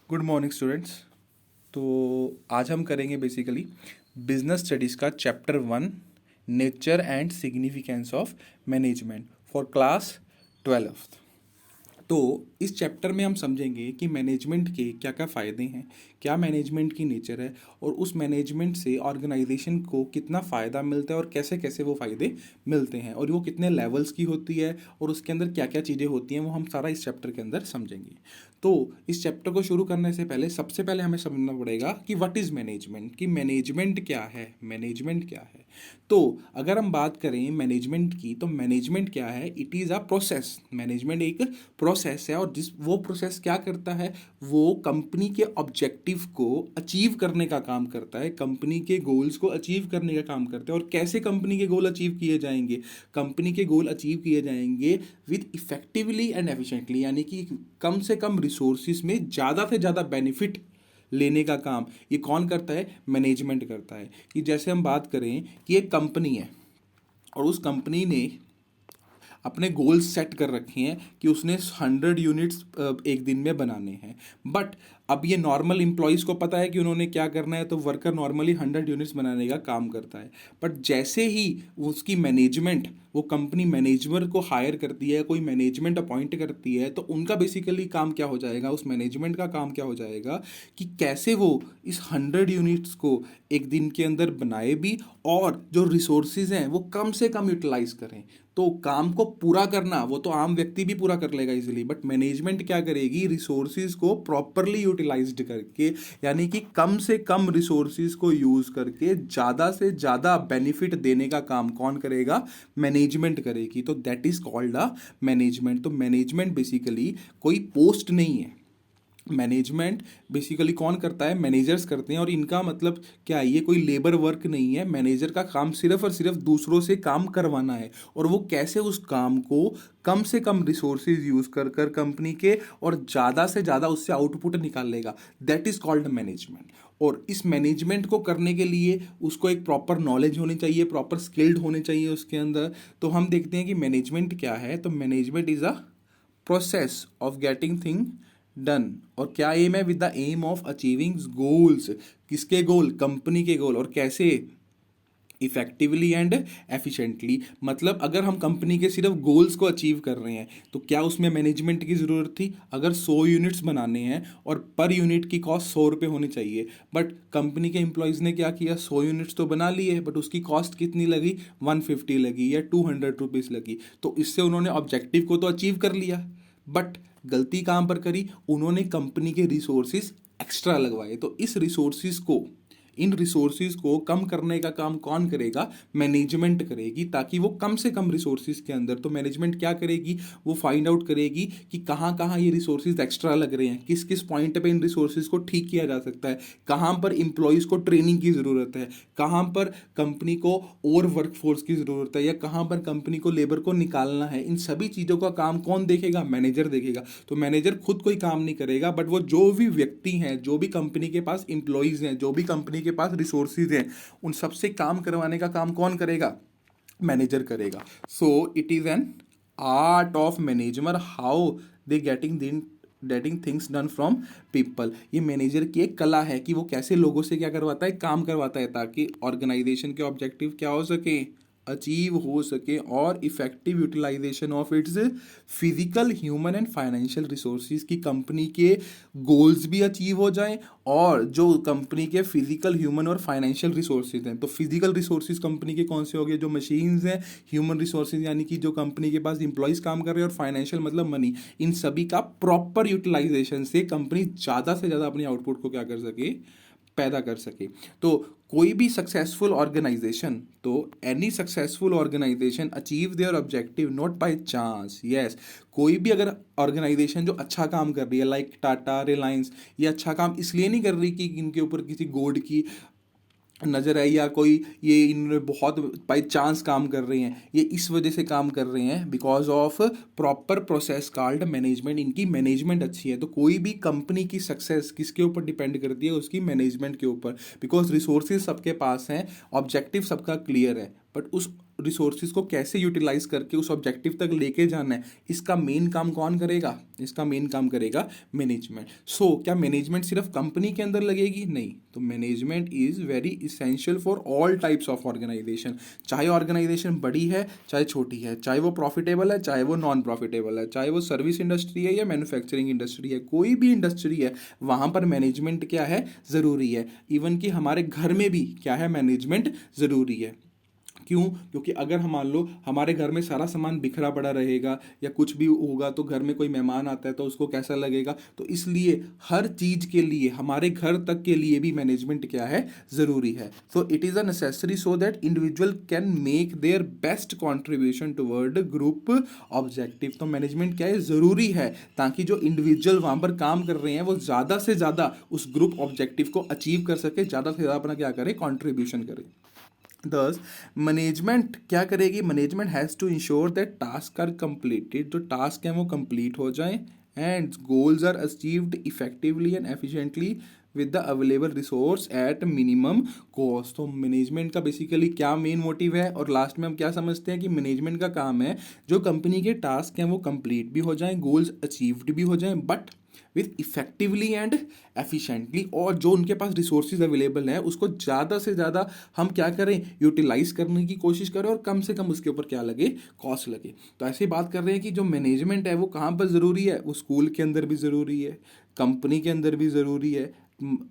Good morning students. तो आज हम करेंगे बेसिकली बिजनेस स्टडीज़ का chapter 1, nature and significance of management for class 12th। तो इस चैप्टर में हम समझेंगे कि मैनेजमेंट के क्या क्या फ़ायदे हैं, क्या मैनेजमेंट की नेचर है, और उस मैनेजमेंट से ऑर्गेनाइजेशन को कितना फ़ायदा मिलता है और कैसे कैसे वो फ़ायदे मिलते हैं, और वो कितने लेवल्स की होती है और उसके अंदर क्या क्या चीज़ें होती हैं, वो हम सारा इस चैप्टर के अंदर समझेंगे। तो इस चैप्टर को शुरू करने से पहले सबसे पहले हमें समझना पड़ेगा कि व्हाट इज़ मैनेजमेंट, कि मैनेजमेंट क्या है, मैनेजमेंट क्या है। तो अगर हम बात करें मैनेजमेंट की, तो मैनेजमेंट क्या है? It is a process. Management एक प्रोसेस है, और जिस वो प्रोसेस क्या करता है, वो कंपनी के ऑब्जेक्टिव को अचीव करने का काम करता है, कंपनी के गोल्स को अचीव करने का काम करता है। और कैसे कंपनी के गोल अचीव किए जाएंगे? कंपनी के गोल अचीव किए जाएंगे विद इफेक्टिवली एंड एफिशिएंटली, यानी कि कम से कम रिसोर्सिस में ज़्यादा से ज़्यादा बेनिफिट लेने का काम ये कौन करता है? मैनेजमेंट करता है। कि जैसे हम बात करें कि एक कंपनी है और उस कंपनी ने अपने गोल्स सेट कर रखे हैं कि उसने 100 यूनिट्स एक दिन में बनाने हैं। बट अब ये नॉर्मल एम्प्लॉयज़ को पता है कि उन्होंने क्या करना है, तो वर्कर नॉर्मली 100 यूनिट्स बनाने का काम करता है। बट जैसे ही उसकी मैनेजमेंट, वो कंपनी मैनेजर को हायर करती है, कोई मैनेजमेंट अपॉइंट करती है, तो उनका बेसिकली काम क्या हो जाएगा, उस मैनेजमेंट का काम क्या हो जाएगा कि कैसे वो इस 100 यूनिट्स को एक दिन के अंदर बनाए भी, और जो रिसोर्सेज हैं वो कम से कम यूटिलाइज करें। तो काम को पूरा करना वो तो आम व्यक्ति भी पूरा कर लेगा इजीली, बट मैनेजमेंट क्या करेगी? रिसोर्सेज को प्रॉपरली यूटिलाइज्ड करके, यानी कि कम से कम रिसोर्सेज को यूज करके ज़्यादा से ज़्यादा बेनिफिट देने का काम कौन करेगा? मैनेजमेंट करेगी। तो that is called a management. तो मैनेजमेंट बेसिकली कोई पोस्ट नहीं है। मैनेजमेंट बेसिकली कौन करता है? मैनेजर्स करते हैं। और इनका मतलब क्या है? ये कोई लेबर वर्क नहीं है। मैनेजर का काम सिर्फ और सिर्फ दूसरों से काम करवाना है, और वो कैसे उस काम को कम से कम रिसोर्सेज यूज कर कर कंपनी के और ज़्यादा से ज़्यादा उससे आउटपुट निकाल लेगा। That is called management. और इस मैनेजमेंट को करने के लिए उसको एक प्रॉपर नॉलेज होनी चाहिए, प्रॉपर स्किल्ड होने चाहिए उसके अंदर। तो हम देखते हैं कि मैनेजमेंट क्या है। तो management is a process of getting thing done. और क्या एम है? With the aim of achieving goals. किसके गोल? कंपनी के गोल। और कैसे? Effectively and efficiently. मतलब अगर हम कंपनी के सिर्फ गोल्स को अचीव कर रहे हैं, तो क्या उसमें मैनेजमेंट की ज़रूरत थी? अगर 100 यूनिट्स बनाने हैं और पर यूनिट की कॉस्ट 100 रुपये होनी चाहिए, बट कंपनी के एम्प्लॉयज़ ने क्या किया? 100 यूनिट्स तो बना लिए, बट उसकी कॉस्ट कितनी लगी? 150 लगी या 200 रुपीज़ लगी। तो इससे उन्होंने ऑब्जेक्टिव को तो अचीव कर लिया, बट गलती कहाँ पर करी? उन्होंने कंपनी के रिसोर्सिस एक्स्ट्रा लगवाए। तो इस रिसोर्सिस को, इन रिसोर्सिस को कम करने का काम कौन करेगा? मैनेजमेंट करेगी, ताकि वो कम से कम रिसोर्सिस के अंदर। तो मैनेजमेंट क्या करेगी? वो फाइंड आउट करेगी कि कहाँ कहाँ ये रिसोर्सिस एक्स्ट्रा लग रहे हैं, किस किस पॉइंट पे इन रिसोर्सिस को ठीक किया जा सकता है, कहाँ पर इंप्लॉयज़ को ट्रेनिंग की ज़रूरत है, कहाँ पर कंपनी को और वर्कफोर्स की ज़रूरत है, या कहाँ पर कंपनी को लेबर को निकालना है। इन सभी चीज़ों का काम कौन देखेगा? मैनेजर देखेगा। तो मैनेजर खुद कोई काम नहीं करेगा, बट वो जो भी व्यक्ति हैं, जो भी कंपनी के पास इंप्लॉयज़ हैं, जो भी कंपनी के पास रिसोर्सेज हैं, उन सबसे काम करवाने का काम कौन करेगा? मैनेजर करेगा। So it is an art of management how they getting things done from people. ये मैनेजर की एक कला है कि वो कैसे लोगों से क्या करवाता है? काम करवाता है, ताकि ऑर्गेनाइजेशन के ऑब्जेक्टिव क्या हो सके? अचीव हो सके, और effective utilisation of its physical, human and financial resources, की कंपनी के गोल्स भी अचीव हो जाएं, और जो कंपनी के फिजिकल, ह्यूमन और फाइनेंशियल रिसोर्सेज हैं। तो फिजिकल रिसोर्सेज कंपनी के कौन से हो गए? जो मशीन्स हैं। ह्यूमन रिसोर्सेज यानी कि जो कंपनी के पास इंप्लॉयज़ काम कर रहे हैं, और फाइनेंशियल मतलब मनी। इन सभी का प्रॉपर यूटिलाइजेशन से कंपनी ज़्यादा से ज़्यादा अपनी आउटपुट को क्या कर सके? पैदा कर सके। तो कोई भी सक्सेसफुल ऑर्गेनाइजेशन, तो any successful organisation achieve their objective not by chance. Yes, कोई भी अगर ऑर्गेनाइजेशन जो अच्छा काम कर रही है, लाइक टाटा, रिलायंस, ये अच्छा काम इसलिए नहीं कर रही कि इनके ऊपर किसी गॉड की नज़र है, या कोई ये इन्होंने बहुत बाई चांस काम कर रहे हैं। ये इस वजह से काम कर रहे हैं because of proper process called management. इनकी मैनेजमेंट अच्छी है। तो कोई भी कंपनी की सक्सेस किसके ऊपर डिपेंड करती है? उसकी मैनेजमेंट के ऊपर। बिकॉज रिसोर्सेज सबके पास हैं, ऑब्जेक्टिव सबका क्लियर है, बट उस रिसोर्सिस को कैसे यूटिलाइज करके उस ऑब्जेक्टिव तक लेके जाना है, इसका मेन काम कौन करेगा? इसका मेन काम करेगा मैनेजमेंट। सो क्या मैनेजमेंट सिर्फ कंपनी के अंदर लगेगी? नहीं, तो management is very essential for all types of organisation, चाहे ऑर्गेनाइजेशन बड़ी है चाहे छोटी है, चाहे वो प्रॉफिटेबल है चाहे वो नॉन प्रॉफिटेबल है, चाहे वो सर्विस इंडस्ट्री है या मैन्युफैक्चरिंग इंडस्ट्री है, कोई भी इंडस्ट्री है वहाँ पर मैनेजमेंट क्या है? ज़रूरी है। इवन कि हमारे घर में भी क्या है? मैनेजमेंट ज़रूरी है। क्यों? क्योंकि अगर हम मान लो हमारे घर में सारा सामान बिखरा पड़ा रहेगा या कुछ भी होगा तो घर में कोई मेहमान आता है तो उसको कैसा लगेगा? तो इसलिए हर चीज़ के लिए, हमारे घर तक के लिए भी मैनेजमेंट क्या है? ज़रूरी है। So it is a necessary so that individual can make their best contribution toward group objective. तो मैनेजमेंट क्या है? ज़रूरी है ताकि जो इंडिविजुअल वहाँ पर काम कर रहे हैं वो ज़्यादा से ज़्यादा उस ग्रुप ऑब्जेक्टिव को अचीव कर सके, ज़्यादा से ज़्यादा अपना क्या करें? कॉन्ट्रीब्यूशन करें। दस मैनेजमेंट क्या करेगी? Management has to ensure that task are completed, जो टास्क हैं वो कंप्लीट हो जाएं, and goals are achieved effectively and efficiently with the available resource at minimum cost. तो मैनेजमेंट का बेसिकली क्या मेन मोटिव है, और लास्ट में हम क्या समझते हैं कि मैनेजमेंट का काम है जो कंपनी के टास्क हैं वो कंप्लीट भी हो जाएं, गोल्स अचीव्ड भी हो जाएं, but with effectively and efficiently, और जो उनके पास रिसोर्सेज अवेलेबल हैं उसको ज़्यादा से ज़्यादा हम क्या करें? यूटिलाइज करने की कोशिश करें, और कम से कम उसके ऊपर क्या लगे? कॉस्ट लगे। तो ऐसे ही बात कर रहे हैं कि जो मैनेजमेंट है वो कहाँ पर ज़रूरी है? वो स्कूल के अंदर भी ज़रूरी है, कंपनी के अंदर भी ज़रूरी है,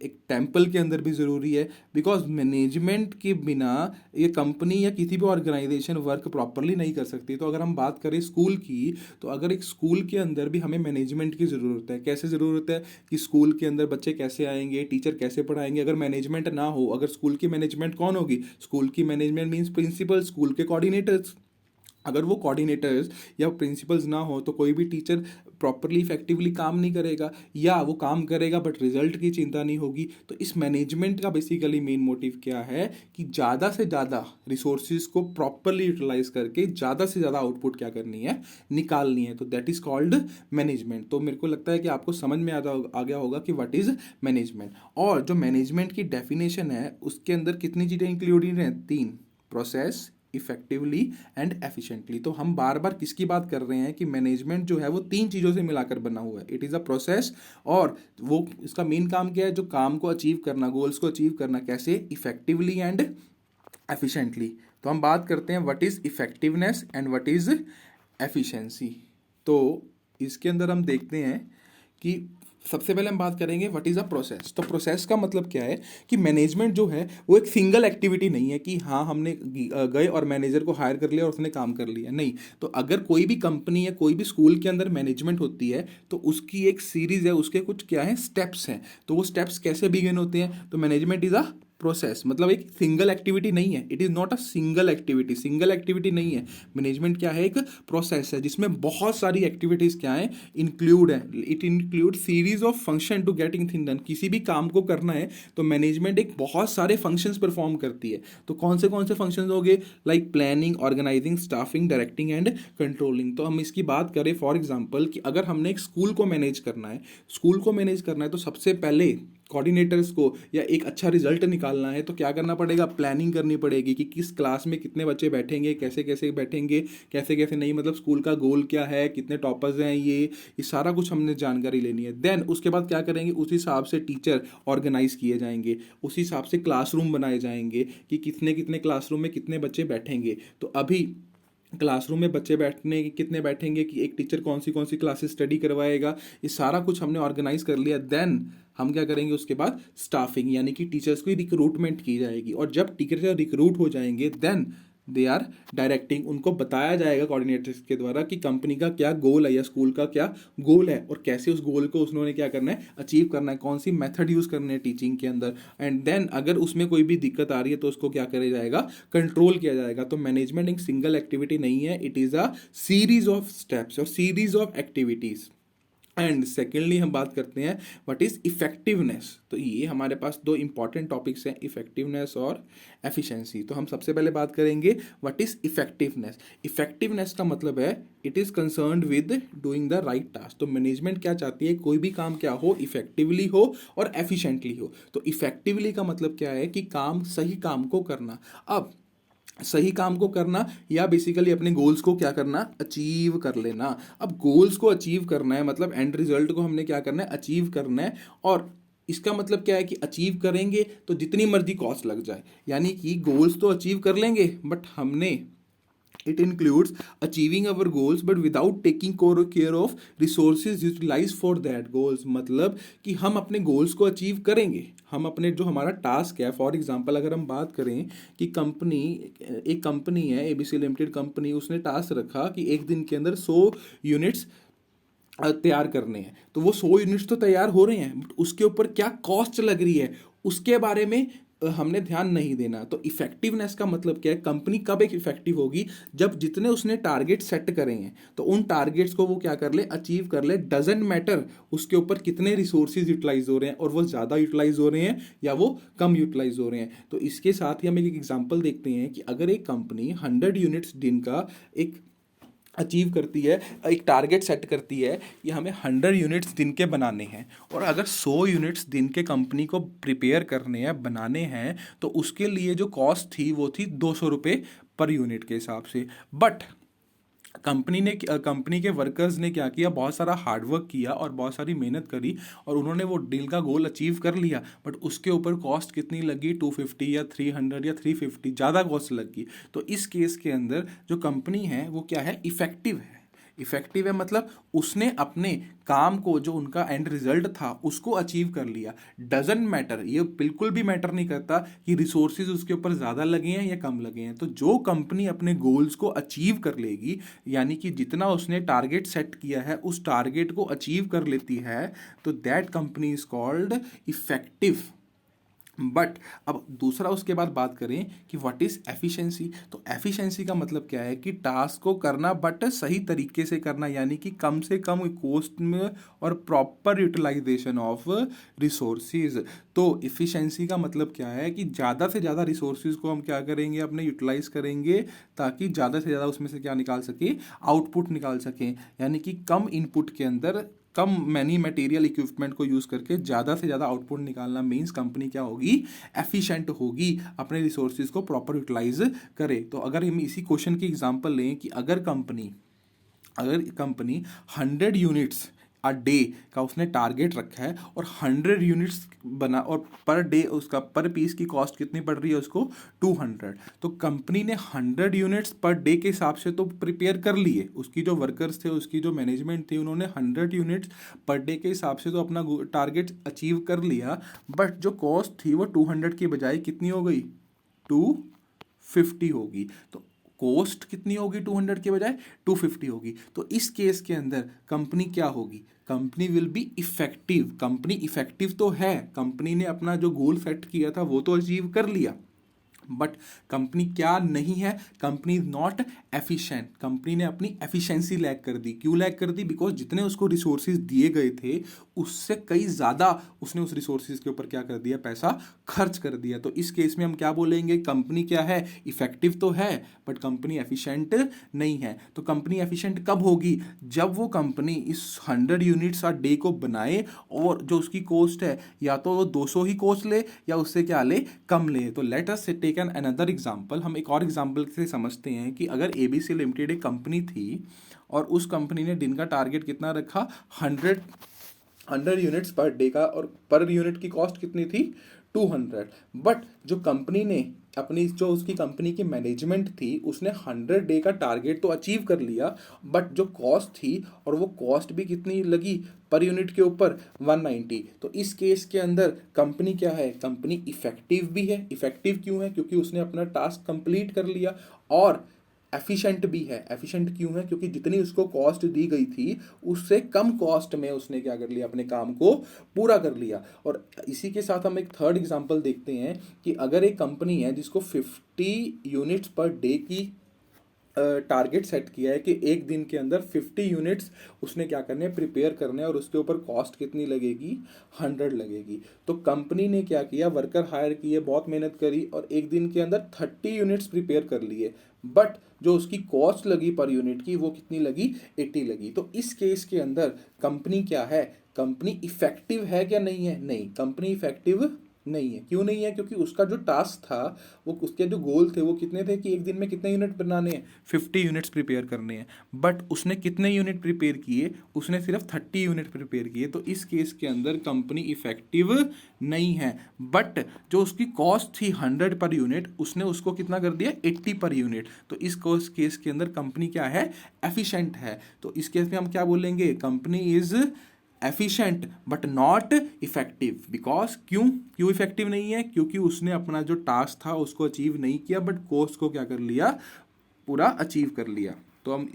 एक टेम्पल के अंदर भी ज़रूरी है, बिकॉज मैनेजमेंट के बिना ये कंपनी या किसी भी ऑर्गेनाइजेशन वर्क प्रॉपरली नहीं कर सकती। तो अगर हम बात करें स्कूल की, तो अगर एक स्कूल के अंदर भी हमें मैनेजमेंट की ज़रूरत है। कैसे ज़रूरत है? कि स्कूल के अंदर बच्चे कैसे आएंगे, टीचर कैसे पढ़ाएंगे। अगर मैनेजमेंट ना हो, अगर स्कूल की मैनेजमेंट कौन होगी? स्कूल की मैनेजमेंट मीन्स प्रिंसिपल, स्कूल के कोऑर्डिनेटर्स। अगर वो कोऑर्डिनेटर्स या प्रिंसिपल्स ना हो तो कोई भी टीचर प्रॉपरली इफेक्टिवली काम नहीं करेगा, या वो काम करेगा बट रिजल्ट की चिंता नहीं होगी। तो इस मैनेजमेंट का बेसिकली मेन मोटिव क्या है? कि ज़्यादा से ज़्यादा रिसोर्सिस को प्रॉपरली यूटिलाइज करके ज़्यादा से ज़्यादा आउटपुट क्या करनी है? निकालनी है। तो दैट इज़ कॉल्ड मैनेजमेंट। तो मेरे को लगता है कि आपको समझ में आ गया होगा कि व्हाट इज़ मैनेजमेंट। और जो मैनेजमेंट की डेफिनेशन है उसके अंदर कितनी चीज़ें इंक्लूडेड हैं? 3: प्रोसेस, इफेक्टिवली एंड एफिशिएंटली। तो हम बार बार किसकी बात कर रहे हैं? कि मैनेजमेंट जो है वो 3 चीज़ों से मिलाकर बना हुआ है। इट इज़ अ प्रोसेस, और वो इसका मेन काम क्या है? जो काम को अचीव करना, गोल्स को अचीव करना, कैसे? Effectively and efficiently. तो हम बात करते हैं what is effectiveness and what is efficiency. तो इसके अंदर हम देखते हैं कि सबसे पहले हम बात करेंगे व्हाट इज़ अ प्रोसेस। तो प्रोसेस का मतलब क्या है? कि मैनेजमेंट जो है वो एक सिंगल एक्टिविटी नहीं है कि हाँ हमने गए और मैनेजर को हायर कर लिया और उसने काम कर लिया, नहीं। तो अगर कोई भी कंपनी या कोई भी स्कूल के अंदर मैनेजमेंट होती है तो उसकी एक सीरीज है, उसके कुछ क्या है? स्टेप्स हैं। तो वो स्टेप्स कैसे बिगिन होते हैं? तो मैनेजमेंट इज़ अ प्रोसेस, मतलब एक सिंगल एक्टिविटी नहीं है। It is not a single activity, single activity नहीं है। मैनेजमेंट क्या है? एक प्रोसेस है जिसमें बहुत सारी एक्टिविटीज़ क्या है? इंक्लूड है। It include series of function to getting thing done. किसी भी काम को करना है तो मैनेजमेंट एक बहुत सारे फंक्शंस परफॉर्म करती है। तो कौन से फंक्शंस हो गए? Like planning, organising, staffing, directing and controlling. तो हम इसकी बात करें फॉर एग्जाम्पल कि अगर हमने एक स्कूल को मैनेज करना है, तो सबसे पहले कोऑर्डिनेटर्स को या एक अच्छा रिजल्ट निकालना है तो क्या करना पड़ेगा? प्लानिंग करनी पड़ेगी कि किस क्लास में कितने बच्चे बैठेंगे, कैसे कैसे बैठेंगे, कैसे कैसे नहीं, मतलब स्कूल का गोल क्या है, कितने टॉपर्स हैं, ये सारा कुछ हमने जानकारी लेनी है। देन उसके बाद क्या करेंगे? उस हिसाब से टीचर ऑर्गेनाइज किए जाएंगे, उस हिसाब से क्लासरूम बनाए जाएंगे कि कितने कितने क्लासरूम में कितने बच्चे बैठेंगे। तो अभी क्लासरूम में बच्चे बैठने कितने बैठेंगे, कि एक टीचर कौन सी क्लासेस स्टडी करवाएगा, ये सारा कुछ हमने ऑर्गेनाइज कर लिया। देन हम क्या करेंगे? उसके बाद स्टाफिंग, यानी कि टीचर्स की रिक्रूटमेंट की जाएगी, और जब टीचर रिक्रूट हो जाएंगे देन दे आर डायरेक्टिंग, उनको बताया जाएगा कोऑर्डिनेटर्स के द्वारा कि कंपनी का क्या गोल है या स्कूल का क्या गोल है, और कैसे उस गोल को उन्होंने क्या करना है? अचीव करना है, कौन सी मेथड यूज़ करनी है टीचिंग के अंदर। एंड देन अगर उसमें कोई भी दिक्कत आ रही है तो उसको क्या किया जाएगा? कंट्रोल किया जाएगा। तो मैनेजमेंट एक सिंगल एक्टिविटी नहीं है, it is a series of steps और series of activities. And secondly हम बात करते हैं व्हाट इज़ इफेक्टिवनेस। तो ये हमारे पास 2 इंपॉर्टेंट टॉपिक्स हैं, इफेक्टिवनेस और एफिशिएंसी। तो हम सबसे पहले बात करेंगे व्हाट इज़ इफेक्टिवनेस। इफेक्टिवनेस का मतलब है it is concerned with doing the right task. तो मैनेजमेंट क्या चाहती है? कोई भी काम क्या हो? इफेक्टिवली हो और एफिशिएंटली हो। तो इफेक्टिवली का मतलब क्या है? कि काम, सही काम को करना। अब सही काम को करना या बेसिकली अपने गोल्स को क्या करना, अचीव कर लेना। अब गोल्स को अचीव करना है मतलब एंड रिजल्ट को हमने क्या करना है, अचीव करना है। और इसका मतलब क्या है कि अचीव करेंगे तो जितनी मर्जी कॉस्ट लग जाए, यानी कि गोल्स तो अचीव कर लेंगे बट हमने it includes achieving our goals but without taking care of resources utilized for that goals। मतलब कि हम अपने गोल्स को अचीव करेंगे, हम अपने जो हमारा टास्क है, फॉर एग्जांपल अगर हम बात करें कि कंपनी, एक कंपनी है एबीसी लिमिटेड कंपनी, उसने टास्क रखा कि एक दिन के अंदर 100 यूनिट्स तैयार करने हैं। तो वो 100 यूनिट्स तो तैयार हो रहे हैं बट उसके ऊपर क्या कॉस्ट लग रही है उसके बारे में हमने ध्यान नहीं देना। तो इफेक्टिवनेस का मतलब क्या है, कंपनी कब एक इफेक्टिव होगी, जब जितने उसने टारगेट सेट करे हैं तो उन टारगेट्स को वो क्या कर ले, अचीव कर ले। डजेंट मैटर उसके ऊपर कितने रिसोर्सेज यूटिलाइज हो रहे हैं और वो ज़्यादा यूटिलाइज हो रहे हैं या वो कम यूटिलाइज हो रहे हैं। तो इसके साथ ही हम एक एग्जाम्पल देखते हैं कि अगर एक कंपनी 100 यूनिट्स दिन का एक अचीव करती है, एक टारगेट सेट करती है कि हमें 100 यूनिट्स दिन के बनाने हैं, और अगर 100 यूनिट्स दिन के कंपनी को प्रिपेयर करने हैं, बनाने हैं, तो उसके लिए जो कॉस्ट थी वो थी 200 रुपये पर यूनिट के हिसाब से। बट कंपनी के वर्कर्स ने क्या किया, बहुत सारा हार्डवर्क किया और बहुत सारी मेहनत करी और उन्होंने वो डील का गोल अचीव कर लिया। बट उसके ऊपर कॉस्ट कितनी लगी, 250 या 300 या 350 ज़्यादा कॉस्ट लगी। तो इस केस के अंदर जो कंपनी है वो क्या है, इफेक्टिव है। इफेक्टिव है मतलब उसने अपने काम को, जो उनका एंड रिजल्ट था, उसको अचीव कर लिया। डजेंट मैटर, ये बिल्कुल भी मैटर नहीं करता कि रिसोर्सेज उसके ऊपर ज़्यादा लगे हैं या कम लगे हैं। तो जो कंपनी अपने गोल्स को अचीव कर लेगी, यानी कि जितना उसने टारगेट सेट किया है उस टारगेट को अचीव कर लेती है, तो that company is called effective. But अब दूसरा उसके बाद बात करें कि व्हाट इज एफिशिएंसी। तो एफिशिएंसी का मतलब क्या है कि टास्क को करना बट सही तरीके से करना, यानी कि कम से कम कॉस्ट में और प्रॉपर यूटिलाइजेशन ऑफ रिसोर्सेज। तो इफिशिएंसी का मतलब क्या है कि ज़्यादा से ज़्यादा रिसोर्सेज को हम क्या करेंगे, अपने यूटिलाइज करेंगे ताकि ज़्यादा से ज़्यादा उसमें से क्या निकाल सके, आउटपुट निकाल सकें। यानी कि कम इनपुट के अंदर कम मैनी मटेरियल इक्विपमेंट को यूज़ करके ज़्यादा से ज़्यादा आउटपुट निकालना मीन्स कंपनी क्या होगी, एफिशिएंट होगी, अपने रिसोर्सेज को प्रॉपर यूटिलाइज करे। तो अगर हम इसी क्वेश्चन की एग्जांपल लें कि अगर कंपनी 100 यूनिट्स अ डे का उसने टारगेट रखा है और 100 यूनिट्स बना, और पर डे उसका पर पीस की कॉस्ट कितनी पड़ रही है उसको, 200। तो कंपनी ने 100 यूनिट्स पर डे के हिसाब से तो प्रिपेयर कर लिए, उसकी जो वर्कर्स थे, उसकी जो मैनेजमेंट थी, उन्होंने 100 यूनिट्स पर डे के हिसाब से तो अपना टारगेट अचीव कर लिया। बट जो कॉस्ट थी वो 200 की बजाय कितनी हो गई, 250 होगी। तो कॉस्ट कितनी होगी, 200 के बजाय 250 होगी। तो इस केस के अंदर कंपनी क्या होगी, company will be effective. Company effective तो है, कंपनी ने अपना जो गोल सेट किया था वो तो अचीव कर लिया, बट कंपनी क्या नहीं है, company is not efficient. Company ने अपनी एफिशिएंसी लैग कर दी। क्यों लैग कर दी, बिकॉज जितने उसको रिसोर्सेज दिए गए थे उससे कई ज़्यादा उसने उस रिसोर्सेज के ऊपर क्या कर दिया, पैसा खर्च कर दिया। तो इस केस में हम क्या बोलेंगे, कंपनी क्या है, इफेक्टिव तो है बट कंपनी एफिशिएंट नहीं है। तो कंपनी एफिशिएंट कब होगी, जब वो कंपनी इस 100 यूनिट्स आ डे को बनाए और जो उसकी कॉस्ट है या तो वो 200 ही कॉस्ट ले या उससे क्या ले, कम ले। तो let us take an another example. हम एक और एग्जांपल से समझते हैं कि अगर एबीसी लिमिटेड एक कंपनी थी और उस कंपनी ने दिन का टारगेट कितना रखा, 100 यूनिट्स पर डे का, और पर यूनिट की कॉस्ट कितनी थी, 200। बट जो कंपनी ने अपनी, जो उसकी कंपनी की मैनेजमेंट थी, उसने 100 डे का टारगेट तो अचीव कर लिया, बट जो कॉस्ट थी, और वो कॉस्ट भी कितनी लगी पर यूनिट के ऊपर, 190। तो इस केस के अंदर कंपनी क्या है, कंपनी इफेक्टिव भी है। इफेक्टिव क्यों है, क्योंकि उसने अपना टास्क कंप्लीट कर लिया, और एफिशिएंट भी है। एफिशिएंट क्यों है, क्योंकि जितनी उसको कॉस्ट दी गई थी उससे कम कॉस्ट में उसने क्या कर लिया, अपने काम को पूरा कर लिया। और इसी के साथ हम एक थर्ड एग्जांपल देखते हैं कि अगर एक कंपनी है जिसको 50 यूनिट्स पर डे की टारगेट सेट किया है कि एक दिन के अंदर 50 यूनिट्स उसने क्या करने हैं, प्रिपेयर करने हैं, और उसके ऊपर कॉस्ट कितनी लगेगी, 100 लगेगी। तो कंपनी ने क्या किया, वर्कर हायर किए, बहुत मेहनत करी और एक दिन के अंदर 30 यूनिट्स प्रिपेयर कर लिए, बट जो उसकी कॉस्ट लगी पर यूनिट की वो कितनी लगी, 80 लगी। तो इस केस के अंदर कंपनी क्या है, कंपनी इफेक्टिव है क्या नहीं है, नहीं, कंपनी इफेक्टिव नहीं है। क्यों नहीं है? क्योंकि उसका जो टास्क था, वो उसके जो गोल थे वो कितने थे कि एक दिन में कितने यूनिट बनाने हैं, 50 यूनिट्स प्रिपेयर करने हैं। बट उसने कितने यूनिट प्रिपेयर किए? उसने सिर्फ 30 यूनिट प्रिपेयर किए। तो इस केस के अंदर कंपनी इफेक्टिव नहीं है। बट जो उसकी कॉस्ट थी 100 पर यूनिट, उसने उसको कितना कर दिया, 80 पर यूनिट। तो इस केस के अंदर कंपनी क्या है, एफिशिएंट है। तो इस केस में हम क्या बोलेंगे, company is efficient but not effective. Because क्यों इफेक्टिव नहीं है? क्योंकि उसने अपना जो टास्क था उसको अचीव नहीं किया, बट कॉस्ट को क्या कर लिया, पूरा अचीव कर लिया। तो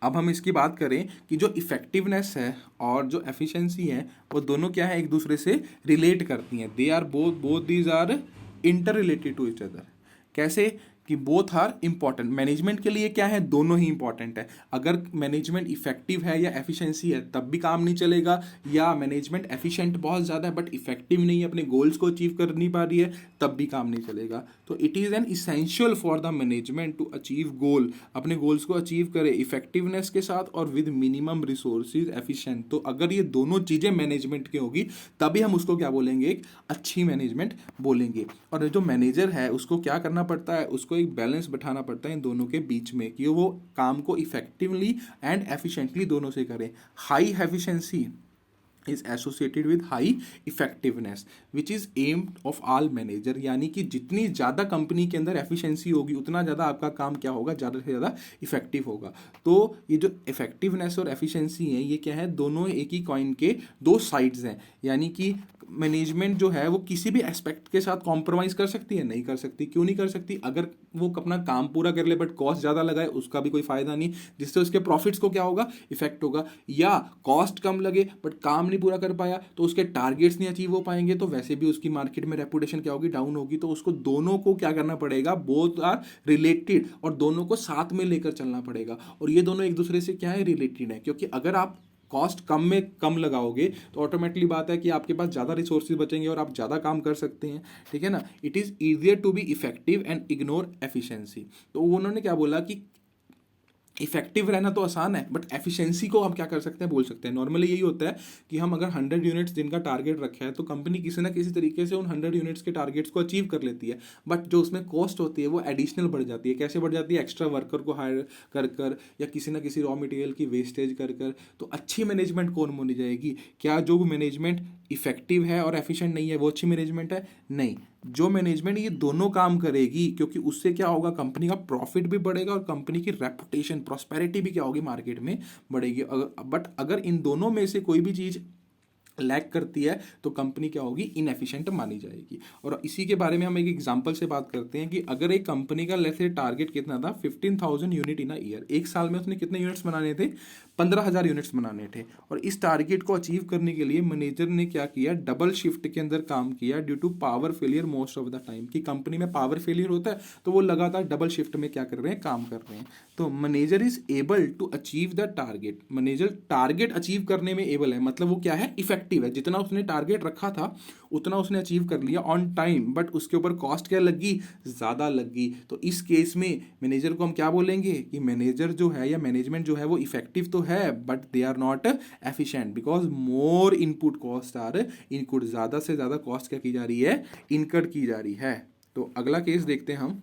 अब हम इसकी बात करें कि जो इफेक्टिवनेस है और जो एफिशिएंसी है, वो दोनों क्या है, एक दूसरे से रिलेट करती हैं। They are both these are inter related to each other. कैसे? कि बोथ आर इंपॉर्टेंट। मैनेजमेंट के लिए क्या है, दोनों ही इंपॉर्टेंट है। अगर मैनेजमेंट इफेक्टिव है या एफिशिएंसी है तब भी काम नहीं चलेगा, या मैनेजमेंट एफिशिएंट बहुत ज़्यादा है बट इफेक्टिव नहीं है, अपने गोल्स को अचीव कर नहीं पा रही है, तब भी काम नहीं चलेगा। तो it is an essential for the management to achieve goal, अपने गोल्स को अचीव करे इफेक्टिवनेस के साथ और विद मिनिमम रिसोर्सेज एफिशिएंट। तो अगर ये दोनों चीज़ें मैनेजमेंट की होगी तभी हम उसको क्या बोलेंगे, एक अच्छी मैनेजमेंट बोलेंगे। और जो मैनेजर है उसको क्या करना पड़ता है, उसको एक बैलेंस बैठाना पड़ता है इन दोनों के बीच में कि वो काम को इफेक्टिवली एंड एफिशिएंटली दोनों से करें। High efficiency is associated with high effectiveness which is aimed of all manager. यानी कि जितनी ज़्यादा कंपनी के अंदर एफिशिएंसी होगी उतना ज़्यादा आपका काम क्या होगा, ज़्यादा से ज़्यादा इफेक्टिव होगा। तो ये जो इफेक्टिवनेस और एफिशिएंसी है, ये क्या है, दोनों एक ही कॉइन के दो साइड्स हैं। यानी कि मैनेजमेंट जो है वो किसी भी एस्पेक्ट के साथ कॉम्प्रोमाइज़ कर सकती है, नहीं कर सकती। क्यों नहीं कर सकती? अगर वो अपना काम पूरा कर ले बट कॉस्ट ज़्यादा लगाए, उसका भी कोई फ़ायदा नहीं, जिससे उसके प्रॉफिट्स को क्या होगा, इफेक्ट होगा। या कॉस्ट कम लगे बट काम नहीं पूरा कर पाया तो उसके टारगेट्स नहीं अचीव हो पाएंगे, तो वैसे भी उसकी मार्केट में रेपुटेशन क्या होगी, डाउन होगी। तो उसको दोनों को क्या करना पड़ेगा, बोथ आर रिलेटेड, और दोनों को साथ में लेकर चलना पड़ेगा। और ये दोनों एक दूसरे से क्या है, रिलेटेड है। क्योंकि अगर आप कॉस्ट कम में कम लगाओगे तो ऑटोमेटिकली बात है कि आपके पास ज़्यादा रिसोर्सेज बचेंगे और आप ज़्यादा काम कर सकते हैं। ठीक है ना। It is easier to be effective and ignore efficiency. तो उन्होंने क्या बोला कि इफेक्टिव रहना तो आसान है बट एफिशिएंसी को हम क्या कर सकते हैं, बोल सकते हैं। नॉर्मली यही होता है कि हम अगर 100 यूनिट्स जिनका टारगेट रखा है तो कंपनी किसी ना किसी तरीके से उन 100 यूनिट्स के टारगेट्स को अचीव कर लेती है, बट जो उसमें कॉस्ट होती है वो एडिशनल बढ़ जाती है। कैसे बढ़ जाती है? एक्स्ट्रा वर्कर को हायर कर कर या किसी ना किसी रॉ मटेरियल की वेस्टेज कर कर। तो अच्छी मैनेजमेंट कौन मानी जाएगी? क्या जो मैनेजमेंट इफेक्टिव है और एफिशिएंट नहीं है वो अच्छी मैनेजमेंट है? नहीं। जो मैनेजमेंट ये दोनों काम करेगी, क्योंकि उससे क्या होगा, कंपनी का प्रॉफिट भी बढ़ेगा और कंपनी की रेपुटेशन, प्रॉस्पेरिटी भी क्या होगी, मार्केट में बढ़ेगी। बट अगर इन दोनों में से कोई भी चीज़ लैक करती है तो कंपनी क्या होगी, इनएफिशिएंट मानी जाएगी। और इसी के बारे में हम एक एग्जांपल से बात करते हैं कि अगर एक कंपनी का लेट्स से टारगेट कितना था, 15,000 यूनिट इन अ ईयर। एक साल में उसने कितने यूनिट्स बनाने थे, 15,000 यूनिट्स बनाने थे। और इस टारगेट को अचीव करने के लिए मैनेजर ने क्या किया, डबल शिफ्ट के अंदर काम किया due to power failure most of the time. कि कंपनी में पावर फेलियर होता है तो वो लगातार डबल शिफ्ट में क्या कर रहे हैं, काम कर रहे हैं। तो manager is able to achieve the target. Manager target achieve करने में एबल है, मतलब वो क्या है, इफेक्टिव है। जितना उसने टारगेट रखा था उतना उसने अचीव कर लिया ऑन टाइम, बट उसके ऊपर कॉस्ट क्या लगी, ज़्यादा लगी। तो इस केस में मैनेजर को हम क्या बोलेंगे कि मैनेजर जो है या मैनेजमेंट जो है वो इफेक्टिव तो है but they are not efficient, because more input cost are input. ज़्यादा से ज़्यादा कॉस्ट क्या की जा रही है, इनकट की जा रही है। तो अगला केस देखते हैं हम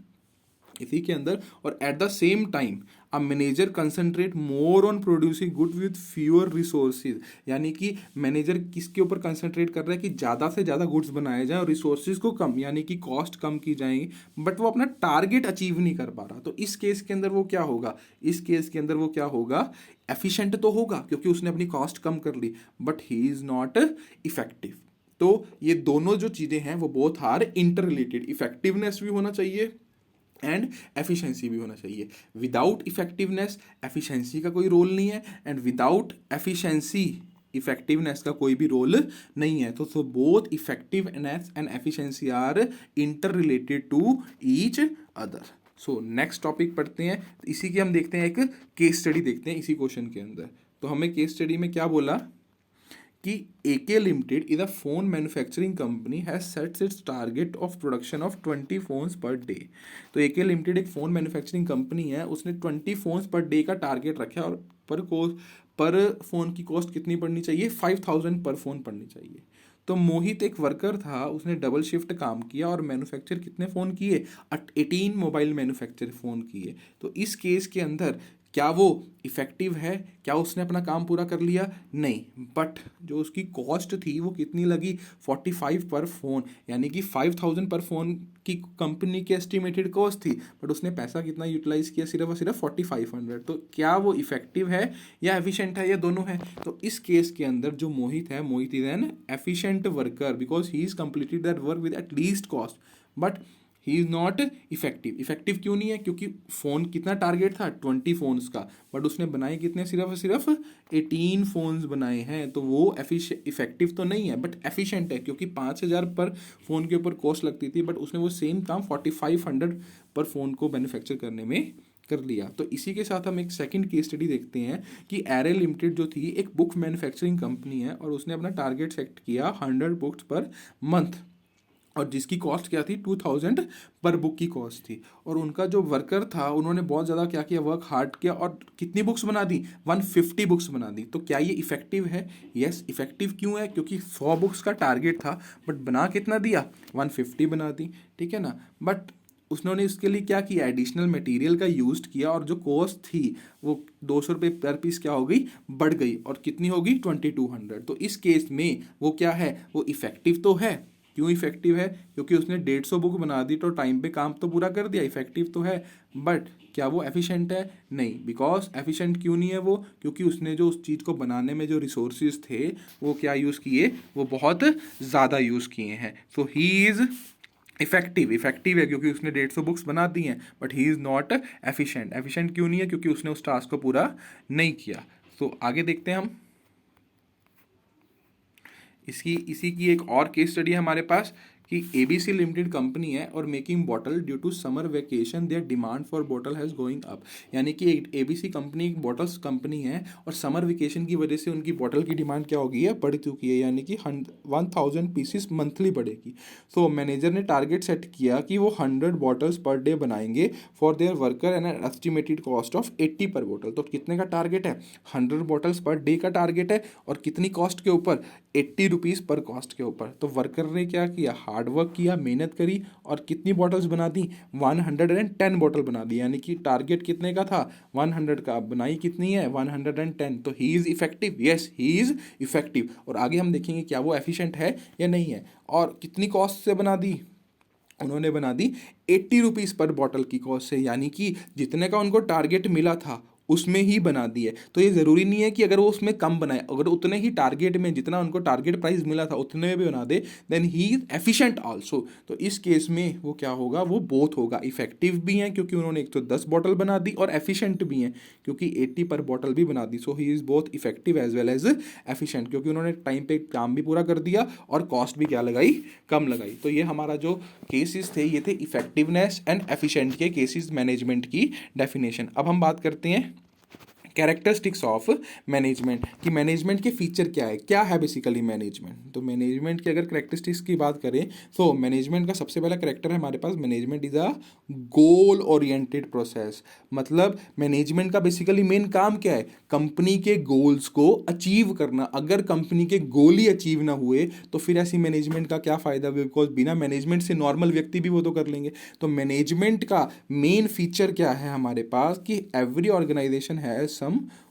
इसी के अंदर। और at the same time a manager concentrate more on producing good with fewer resources. यानी कि मैनेजर किसके ऊपर कंसंट्रेट कर रहा है कि ज़्यादा से ज़्यादा गुड्स बनाए जाए और रिसोर्सेज को कम, यानी कि कॉस्ट कम की जाएंगी, बट वो अपना टारगेट अचीव नहीं कर पा रहा। तो इस केस के अंदर वो क्या होगा, इस केस के अंदर वो क्या होगा, एफिशिएंट तो होगा क्योंकि उसने अपनी कॉस्ट कम कर ली, but he is not effective. तो ये दोनों जो चीज़ें हैं वो both are inter related. Effectiveness भी होना चाहिए एंड एफिशिएंसी भी होना चाहिए। विदाउट इफेक्टिवनेस एफिशिएंसी का कोई रोल नहीं है, एंड विदाउट एफिशिएंसी इफेक्टिवनेस का कोई भी रोल नहीं है। तो both effectiveness and efficiency are inter related to each other. So next topic पढ़ते हैं। इसी की हम देखते हैं, एक केस स्टडी देखते हैं इसी क्वेश्चन के अंदर। तो हमें केस स्टडी में क्या बोला कि AK limited is a phone manufacturing company has sets it's target of production of 20 phones per day. तो AK लिमिटेड एक फ़ोन मैन्युफैक्चरिंग कंपनी है, उसने 20 फोन्स पर डे का टारगेट रखा है और पर फ़ोन की कॉस्ट कितनी पड़नी चाहिए, 5,000 पर फ़ोन पड़नी चाहिए। तो मोहित एक वर्कर था, उसने डबल शिफ्ट काम किया और मैन्युफैक्चर कितने फ़ोन किए? 18 मोबाइल मैन्युफैक्चर फ़ोन किए। तो इस केस के अंदर क्या वो इफ़ेक्टिव है? क्या उसने अपना काम पूरा कर लिया? नहीं। बट जो उसकी कॉस्ट थी वो कितनी लगी? 45 पर फ़ोन, यानी कि 5000 पर फ़ोन की कंपनी की एस्टिमेटेड कॉस्ट थी, बट उसने पैसा कितना यूटिलाइज किया? सिर्फ और सिर्फ 4500। तो क्या वो इफेक्टिव है या एफिशिएंट है, या दोनों है? तो इस केस के अंदर जो मोहित है, Mohit is an efficient worker because he is completed that work with at least cost, but he is not effective. Effective क्यों नहीं है? क्योंकि फ़ोन कितना टारगेट था? 20 फ़ोन्स का, बट उसने बनाए कितने? सिर्फ सिर्फ 18 फ़ोन्स बनाए हैं। तो वो इफेक्टिव तो नहीं है बट एफिशिएंट है, क्योंकि 5000 पर फ़ोन के ऊपर कॉस्ट लगती थी, बट उसने वो सेम काम 4500 पर फ़ोन को मैन्युफैक्चर करने में कर लिया। तो इसी के साथ हम एक सेकंड केस स्टडी देखते हैं कि एरे लिमिटेड जो थी एक बुक मैन्युफैक्चरिंग कंपनी है, और उसने अपना टारगेट सेट किया 100 बुक्स पर मंथ, और जिसकी कॉस्ट क्या थी? 2000 पर बुक की कॉस्ट थी। और उनका जो वर्कर था, उन्होंने बहुत ज़्यादा क्या किया? वर्क हार्ड किया, और कितनी बुक्स बना दी? 150 बुक्स बना दी। तो क्या ये इफेक्टिव है? यस, इफेक्टिव क्यों है? क्योंकि 100 बुक्स का टारगेट था, बट बना कितना दिया? 150 बना दी, ठीक है ना। बट उसने इसके लिए क्या किया? एडिशनल मटेरियल का यूज किया, और जो कॉस्ट थी वो 200 रुपये पर पीस क्या हो गई? बढ़ गई, और कितनी होगी? 2200। तो इस केस में वो क्या है? वो इफेक्टिव तो है। क्यों इफेक्टिव है? क्योंकि उसने 150 बुक बना दी, तो टाइम पे काम तो पूरा कर दिया, इफेक्टिव तो है। बट क्या वो एफिशिएंट है? नहीं। बिकॉज एफिशिएंट क्यों नहीं है वो? क्योंकि उसने जो उस चीज़ को बनाने में जो रिसोर्सेज थे वो क्या यूज़ किए? वो बहुत ज़्यादा यूज़ किए हैं। सो ही इज़ इफेक्टिव है क्योंकि उसने 150 बुक्स बना दी हैं, but he is not efficient. Efficient क्यों नहीं है? क्योंकि उसने उस टास्क को पूरा नहीं किया। तो आगे देखते हैं हम। इसी की एक और केस स्टडी है हमारे पास कि एबीसी लिमिटेड कंपनी है और making bottle due to summer vacation their demand for bottle has going up. यानी कि एक एबीसी कंपनी एक बॉटल्स कंपनी है, और समर वेकेशन की वजह से उनकी बॉटल की डिमांड क्या हो गई है? बढ़ चुकी है, यानी कि 1000 पीसीस मंथली बढ़ेगी। सो मैनेजर ने टारगेट सेट किया कि वो 100 बॉटल्स पर डे बनाएंगे for their worker and an estimated cost of 80 पर बॉटल। तो कितने का टारगेट है? 100 बॉटल्स पर डे का टारगेट है, और कितनी कॉस्ट के ऊपर? 80 रुपीज़ पर कॉस्ट के ऊपर। तो वर्कर ने क्या किया? हार्ड वर्क किया, मेहनत करी, और कितनी बॉटल्स बना दी? 110 बॉटल बना दी, यानी कि टारगेट कितने का था? 100 का। बनाई कितनी है? 110। तो he is effective. Yes, he is effective. और आगे हम देखेंगे क्या वो एफिशिएंट है या नहीं है। और कितनी कॉस्ट से बना दी? उन्होंने बना दी 80 रुपीज़ पर बॉटल की कॉस्ट से, यानी कि जितने का उनको टारगेट मिला था उसमें ही बना दी है। तो ये ज़रूरी नहीं है कि अगर वो उसमें कम बनाए, अगर उतने ही टारगेट में जितना उनको टारगेट प्राइस मिला था उतने में भी बना दे, then he is efficient also. तो इस केस में वो क्या होगा? वो बोथ होगा। इफेक्टिव भी हैं क्योंकि उन्होंने 110 बॉटल बना दी, और एफिशिएंट भी हैं क्योंकि 80 पर बॉटल भी बना दी। So he is both effective as well as efficient, क्योंकि उन्होंने टाइम पे काम भी पूरा कर दिया और कॉस्ट भी क्या लगाई? कम लगाई। तो ये हमारा जो केसेस थे ये थे इफेक्टिवनेस एंड एफिशिएंट के केसेस मैनेजमेंट की डेफिनेशन। अब हम बात करते हैं कैरेक्टरिस्टिक्स ऑफ मैनेजमेंट कि मैनेजमेंट के फीचर क्या है, क्या है बेसिकली मैनेजमेंट। तो मैनेजमेंट की अगर कैरेक्टरिस्टिक्स की बात करें तो मैनेजमेंट का सबसे पहला कैरेक्टर है हमारे पास, management is a goal oriented process. मतलब मैनेजमेंट का बेसिकली मेन काम क्या है? कंपनी के गोल्स को अचीव करना। अगर कंपनी के गोल ही अचीव ना हुए तो फिर ऐसी मैनेजमेंट का क्या फ़ायदा? बिकॉज बिना मैनेजमेंट से नॉर्मल व्यक्ति भी वो तो कर लेंगे। तो मैनेजमेंट का मेन फीचर क्या है हमारे पास कि every organisation has some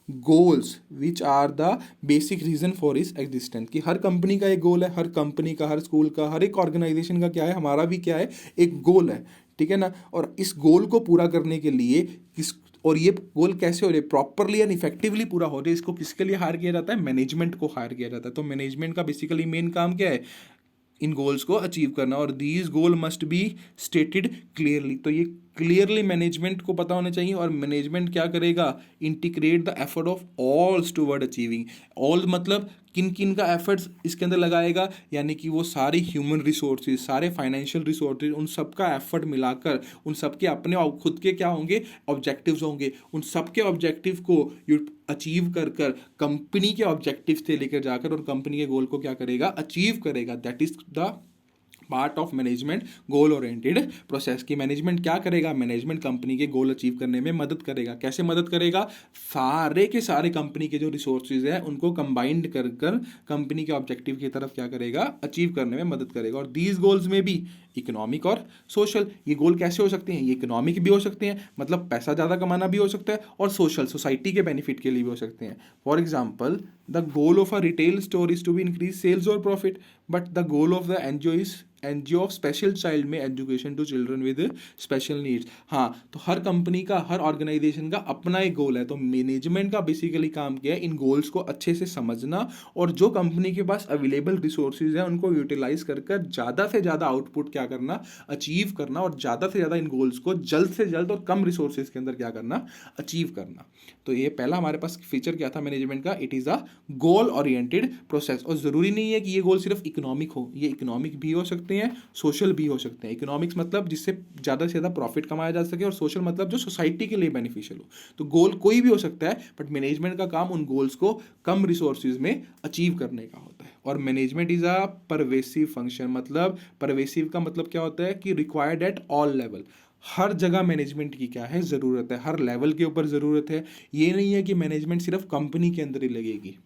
goals which are the basic reason for is existence. कि हर कंपनी का एक गोल है, हर कंपनी का, हर स्कूल का, हर एक ऑर्गेनाइजेशन का क्या है? हमारा भी क्या है? एक गोल है, ठीक है ना। और इस गोल को पूरा करने के लिए किस, और ये गोल कैसे हो रहे? प्रॉपरली एंड इफेक्टिवली पूरा हो रहे, इसको किसके लिए हायर किया जाता है? मैनेजमेंट को हायर किया जाता है। तो मैनेजमेंट का बेसिकली मेन काम क्या है? इन गोल्स को अचीव करना, और these goal must be stated clearly. तो ये क्लियरली मैनेजमेंट को पता होना चाहिए। और मैनेजमेंट क्या करेगा? Integrate the effort of all toward achieving. All मतलब किन किन का एफर्ट्स इसके अंदर लगाएगा? यानी कि वो सारी ह्यूमन रिसोर्सेज, सारे फाइनेंशियल रिसोर्सेज, उन सब का एफर्ट मिलाकर उन सब के अपने खुद के क्या होंगे? ऑब्जेक्टिव्स होंगे। उन सब के ऑब्जेक्टिव को अचीव कर कर कंपनी के ऑब्जेक्टिव से लेकर जाकर और कंपनी के गोल को क्या करेगा? अचीव करेगा। That is the part of management goal oriented process की मैनेजमेंट क्या करेगा, मैनेजमेंट कंपनी के गोल अचीव करने में मदद करेगा। कैसे मदद करेगा, सारे के सारे कंपनी के जो रिसोर्सेज हैं उनको कंबाइंड कर कर कंपनी के ऑब्जेक्टिव की तरफ क्या करेगा, अचीव करने में मदद करेगा। और दीज गोल्स में भी इकोनॉमिक और सोशल, ये गोल कैसे हो सकते हैं, ये इकोनॉमिक भी हो सकते हैं, मतलब पैसा ज़्यादा कमाना भी हो सकता है, और सोशल सोसाइटी के बेनिफिट के लिए भी हो सकते हैं। For example, the goal of a retail store is to be increase sales और profit, but the goal of the NGO is NGO of special child में education to children with special needs. हाँ, तो हर company का, हर organisation का अपना एक गोल है। तो मैनेजमेंट का बेसिकली काम क्या है, इन गोल्स को अच्छे से समझना और जो कंपनी के पास अवेलेबल रिसोर्सेज हैं उनको यूटिलाइज कर कर ज़्यादा से ज़्यादा आउटपुट क्या करना, अचीव करना, और ज़्यादा से ज़्यादा इन गोल्स को जल्द से जल्द और कम रिसोर्सेज के अंदर क्या करना, अचीव करना। तो ये पहला हमारे पास फीचर क्या था मैनेजमेंट का, it is a goal oriented process. और ज़रूरी नहीं है कि ये गोल सिर्फ इकोनॉमिक हो, ये इकोनॉमिक भी हो सकते हैं, सोशल भी हो सकते हैं। इकोनॉमिक्स मतलब जिससे ज़्यादा से ज़्यादा प्रॉफिट कमाया जा सके, और सोशल मतलब जो सोसाइटी के लिए बेनिफिशियल हो। तो गोल कोई भी हो सकता है, बट मैनेजमेंट का काम उन गोल्स को कम रिसोर्सेज में अचीव करने का होता है। और management is a pervasive function, मतलब परवेसिव का मतलब क्या होता है कि रिक्वायर्ड एट ऑल लेवल। हर जगह मैनेजमेंट की क्या है, ज़रूरत है, हर लेवल के ऊपर ज़रूरत है। ये नहीं है कि मैनेजमेंट सिर्फ कंपनी के अंदर ही लगेगी।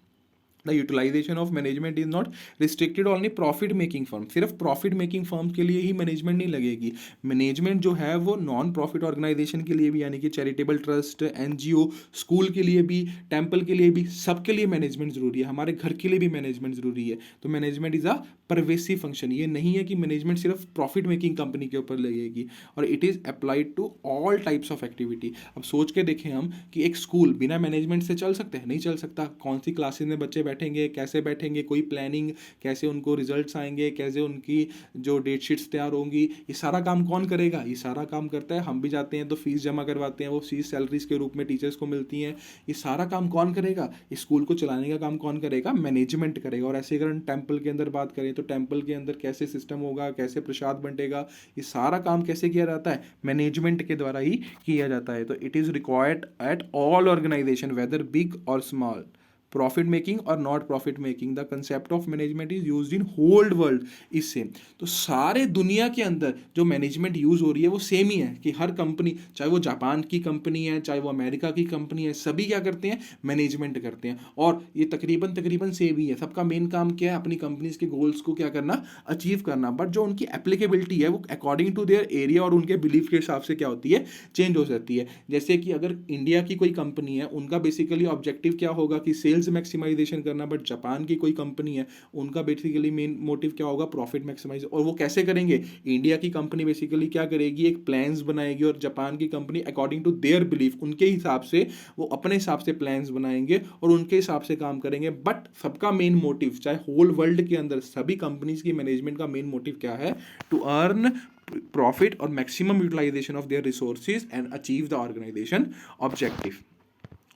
The utilisation of management is not restricted only profit making firm, सिर्फ प्रॉफिट मेकिंग फर्म के लिए ही मैनेजमेंट नहीं लगेगी। मैनेजमेंट जो है वो नॉन प्रॉफिट ऑर्गेनाइजेशन के लिए भी, यानी कि चैरिटेबल ट्रस्ट, एनजीओ, स्कूल के लिए भी, टेम्पल के लिए भी, सबके लिए मैनेजमेंट जरूरी है। हमारे घर के लिए भी मैनेजमेंट जरूरी है। तो management is a pervasive function. ये नहीं है कि मैनेजमेंट सिर्फ प्रॉफिट मेकिंग कंपनी के ऊपर लगेगी, और it is applied to all types of activity. अब सोच के देखें हम कि एक स्कूल बिना मैनेजमेंट से चल सकते हैं, नहीं चल सकता। कौन सी क्लासेस में बच्चे बैठेंगे, कैसे बैठेंगे, कोई प्लानिंग, कैसे उनको रिजल्ट्स आएंगे, कैसे उनकी जो डेट शीट्स तैयार होंगी, ये सारा काम कौन करेगा, ये सारा काम करता है, हम भी जाते हैं तो फीस जमा करवाते हैं, वो फीस सैलरीज के रूप में टीचर्स को मिलती हैं। ये सारा काम कौन करेगा, इस स्कूल को चलाने का काम कौन करेगा, मैनेजमेंट करेगा। और ऐसे अगर हम टेम्पल के अंदर बात करें तो टेम्पल के अंदर कैसे सिस्टम होगा, कैसे प्रसाद बंटेगा, ये सारा काम कैसे किया जाता है, मैनेजमेंट के द्वारा ही किया जाता है। तो it is required at all organisation whether big और स्मॉल, प्रॉफिट मेकिंग और not profit making. The concept of management is used in whole world is same. तो सारे दुनिया के अंदर जो मैनेजमेंट यूज हो रही है वो सेम ही है, कि हर कंपनी, चाहे वो जापान की कंपनी है, चाहे वो अमेरिका की कंपनी है, सभी क्या करते हैं, मैनेजमेंट करते हैं। और ये तकरीबन तकरीबन सेम ही है। सबका मेन काम क्या है, अपनी कंपनीज के गोल्स को क्या करना, अचीव करना। बट जो उनकी एप्लीकेबिलिटी है वो अकॉर्डिंग टू देयर एरिया और उनके बिलीफ के हिसाब से क्या होती है, चेंज हो जाती है। जैसे कि अगर इंडिया की कोई कंपनी है, उनका बेसिकली ऑब्जेक्टिव क्या होगा कि सेल्स मैक्सिमाइजेशन करना। बट जापान की कोई कंपनी है, उनका बेसिकली मेन मोटिव क्या होगा, प्रॉफिट मैक्सिमाइज। और वो कैसे करेंगे, इंडिया की कंपनी बेसिकली क्या करेगी, एक प्लान्स बनाएगी, और जापान की company according to their belief, उनके हिसाब से वो अपने हिसाब से प्लान्स बनाएंगे और उनके हिसाब से काम करेंगे। बट सबका मेन मोटिव, चाहे होल वर्ल्ड के अंदर सभी कंपनीज की मैनेजमेंट का मेन मोटिव क्या है, टू अर्न प्रॉफिट और maximum utilisation of their resources and achieve the organisation objective.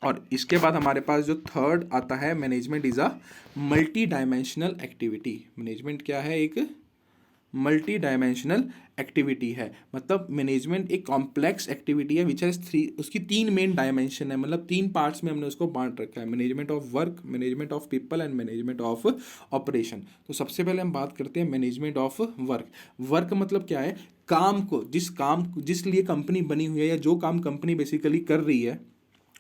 और इसके बाद हमारे पास जो थर्ड आता है, management is a multi dimensional activity. Management क्या है, एक मल्टी डायमेंशनल एक्टिविटी है। मतलब मैनेजमेंट एक कॉम्प्लेक्स एक्टिविटी है विच हैज थ्री, उसकी तीन मेन डायमेंशन है, मतलब तीन पार्ट्स में हमने उसको बांट रखा है, management of work, management of people and management of operation. तो सबसे पहले हम बात करते हैं मैनेजमेंट ऑफ वर्क। वर्क मतलब क्या है, काम को, जिस लिए कंपनी बनी हुई है या जो काम कंपनी बेसिकली कर रही है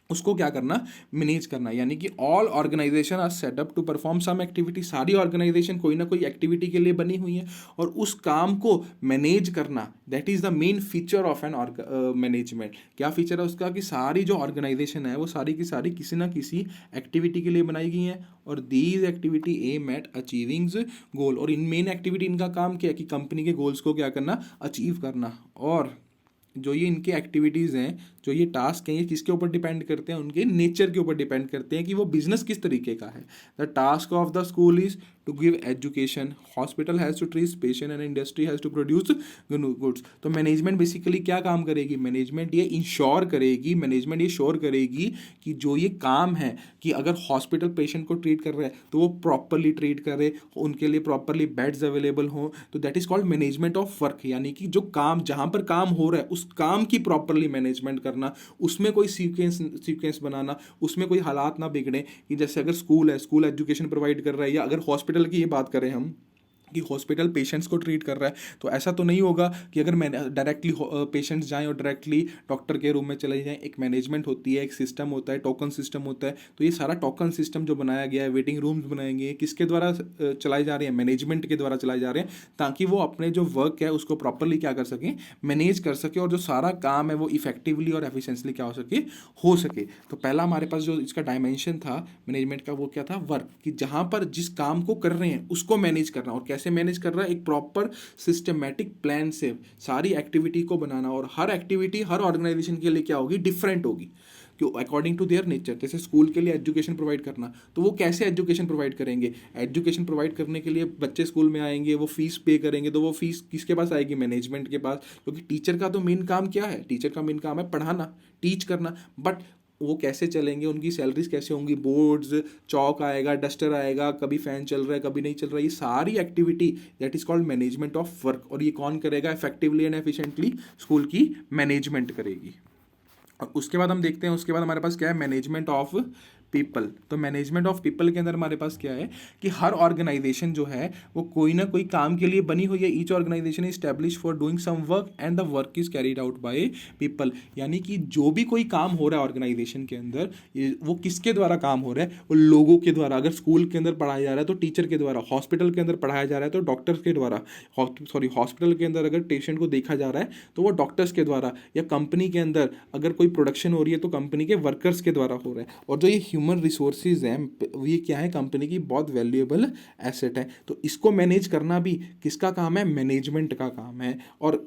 उसको क्या करना, मैनेज करना। यानी कि all organisation are set up to perform some activity. सारी ऑर्गेनाइजेशन कोई ना कोई एक्टिविटी के लिए बनी हुई है, और उस काम को मैनेज करना, that is the main feature of an management. क्या फीचर है उसका, कि सारी जो ऑर्गेनाइजेशन है वो सारी की सारी किसी ना किसी एक्टिविटी के लिए बनाई गई हैं, और these activity aim at achieving goal. और इन मेन एक्टिविटी इनका काम क्या है, कि कंपनी के गोल्स को क्या करना, अचीव करना। और जो ये इनके एक्टिविटीज़ हैं, जो ये टास्क हैं, ये किसके ऊपर डिपेंड करते हैं, उनके नेचर के ऊपर डिपेंड करते हैं कि वो बिजनेस किस तरीके का है। The task of the school is to give education, hospital has to treat patient and industry has to produce goods. तो मैनेजमेंट बेसिकली क्या काम करेगी, मैनेजमेंट ये इंश्योर करेगी, मैनेजमेंट ये श्योर करेगी कि जो ये काम है, कि अगर हॉस्पिटल पेशेंट को ट्रीट कर रहा है तो वो प्रॉपरली ट्रीट करे, उनके लिए प्रॉपरली बेड्स अवेलेबल हों। तो that is called management of work. यानी कि जो काम, जहाँ पर काम हो रहा है उस काम की प्रॉपरली मैनेजमेंट करना, उसमें कोई सीक्वेंस बनाना, उसमें कोई हालात ना बिगड़े। कि जैसे अगर स्कूल है, स्कूल एजुकेशन प्रोवाइड कर रहा है, या अगर हॉस्पिटल की ये बात करें हम, कि हॉस्पिटल पेशेंट्स को ट्रीट कर रहा है, तो ऐसा तो नहीं होगा कि अगर मैं डायरेक्टली पेशेंट्स जाएं और डायरेक्टली डॉक्टर के रूम में चले जाएं। एक मैनेजमेंट होती है, एक सिस्टम होता है, टोकन सिस्टम होता है। तो ये सारा टोकन सिस्टम जो बनाया गया है, वेटिंग रूम्स बनाएंगे, किसके द्वारा चलाए जा रहे हैं, मैनेजमेंट के द्वारा चलाए जा रहे हैं, ताकि वो अपने जो वर्क है उसको प्रॉपरली क्या कर सकें, मैनेज कर सके, और जो सारा काम है वो इफेक्टिवली और एफिशिएंटली क्या हो सके। तो पहला हमारे पास जो इसका डायमेंशन था मैनेजमेंट का, वो क्या था, वर्क, कि जहां पर जिस काम को कर रहे हैं उसको मैनेज करना, और कैसे मैनेज कर रहा है, एक प्रॉपर सिस्टमेटिक प्लान से सारी एक्टिविटी को बनाना। और हर एक्टिविटी हर ऑर्गेनाइजेशन के लिए क्या होगी, डिफरेंट होगी, क्यों, अकॉर्डिंग टू देयर नेचर। जैसे स्कूल के लिए एजुकेशन प्रोवाइड करना, तो वो कैसे एजुकेशन प्रोवाइड करेंगे, एजुकेशन प्रोवाइड करने के लिए बच्चे स्कूल में आएंगे, वो फीस पे करेंगे, तो वो फीस किसके पास आएगी, मैनेजमेंट के पास, क्योंकि टीचर का तो मेन काम क्या है, टीचर का मेन काम है पढ़ाना, टीच करना। बट वो कैसे चलेंगे, उनकी सैलरीज कैसे होंगी, बोर्ड्स, चौक आएगा, डस्टर आएगा, कभी फैन चल रहा है, कभी नहीं चल रहा है, ये सारी activity that is called management of work. और ये कौन करेगा इफेक्टिवली एंड एफिशिएंटली, स्कूल की मैनेजमेंट करेगी। और उसके बाद हम देखते हैं, उसके बाद हमारे पास क्या है, मैनेजमेंट ऑफ पीपल। तो मैनेजमेंट ऑफ पीपल के अंदर हमारे पास क्या है कि हर ऑर्गेनाइजेशन जो है वो कोई ना कोई काम के लिए बनी हुई है। Each organisation is establish for doing some work and the work is carried out by people. यानी कि जो भी कोई काम हो रहा है ऑर्गेनाइजेशन के अंदर, वो किसके द्वारा काम हो रहा है, वो लोगों के द्वारा। अगर स्कूल के अंदर पढ़ाया जा रहा है तो टीचर के द्वारा, हॉस्पिटल के अंदर पढ़ाया जा रहा है तो डॉक्टर्स के द्वारा, हॉस्पिटल के अंदर अगर पेशेंट को देखा जा रहा है तो वो डॉक्टर्स के द्वारा, या कंपनी के अंदर अगर कोई प्रोडक्शन हो रही है तो कंपनी के वर्कर्स के द्वारा हो रहा है। और जो ये ह्यूमन रिसोर्सेज हैं, ये क्या है, कंपनी की बहुत वैल्यूएबल एसेट है। तो इसको मैनेज करना भी किसका काम है, मैनेजमेंट का काम है। और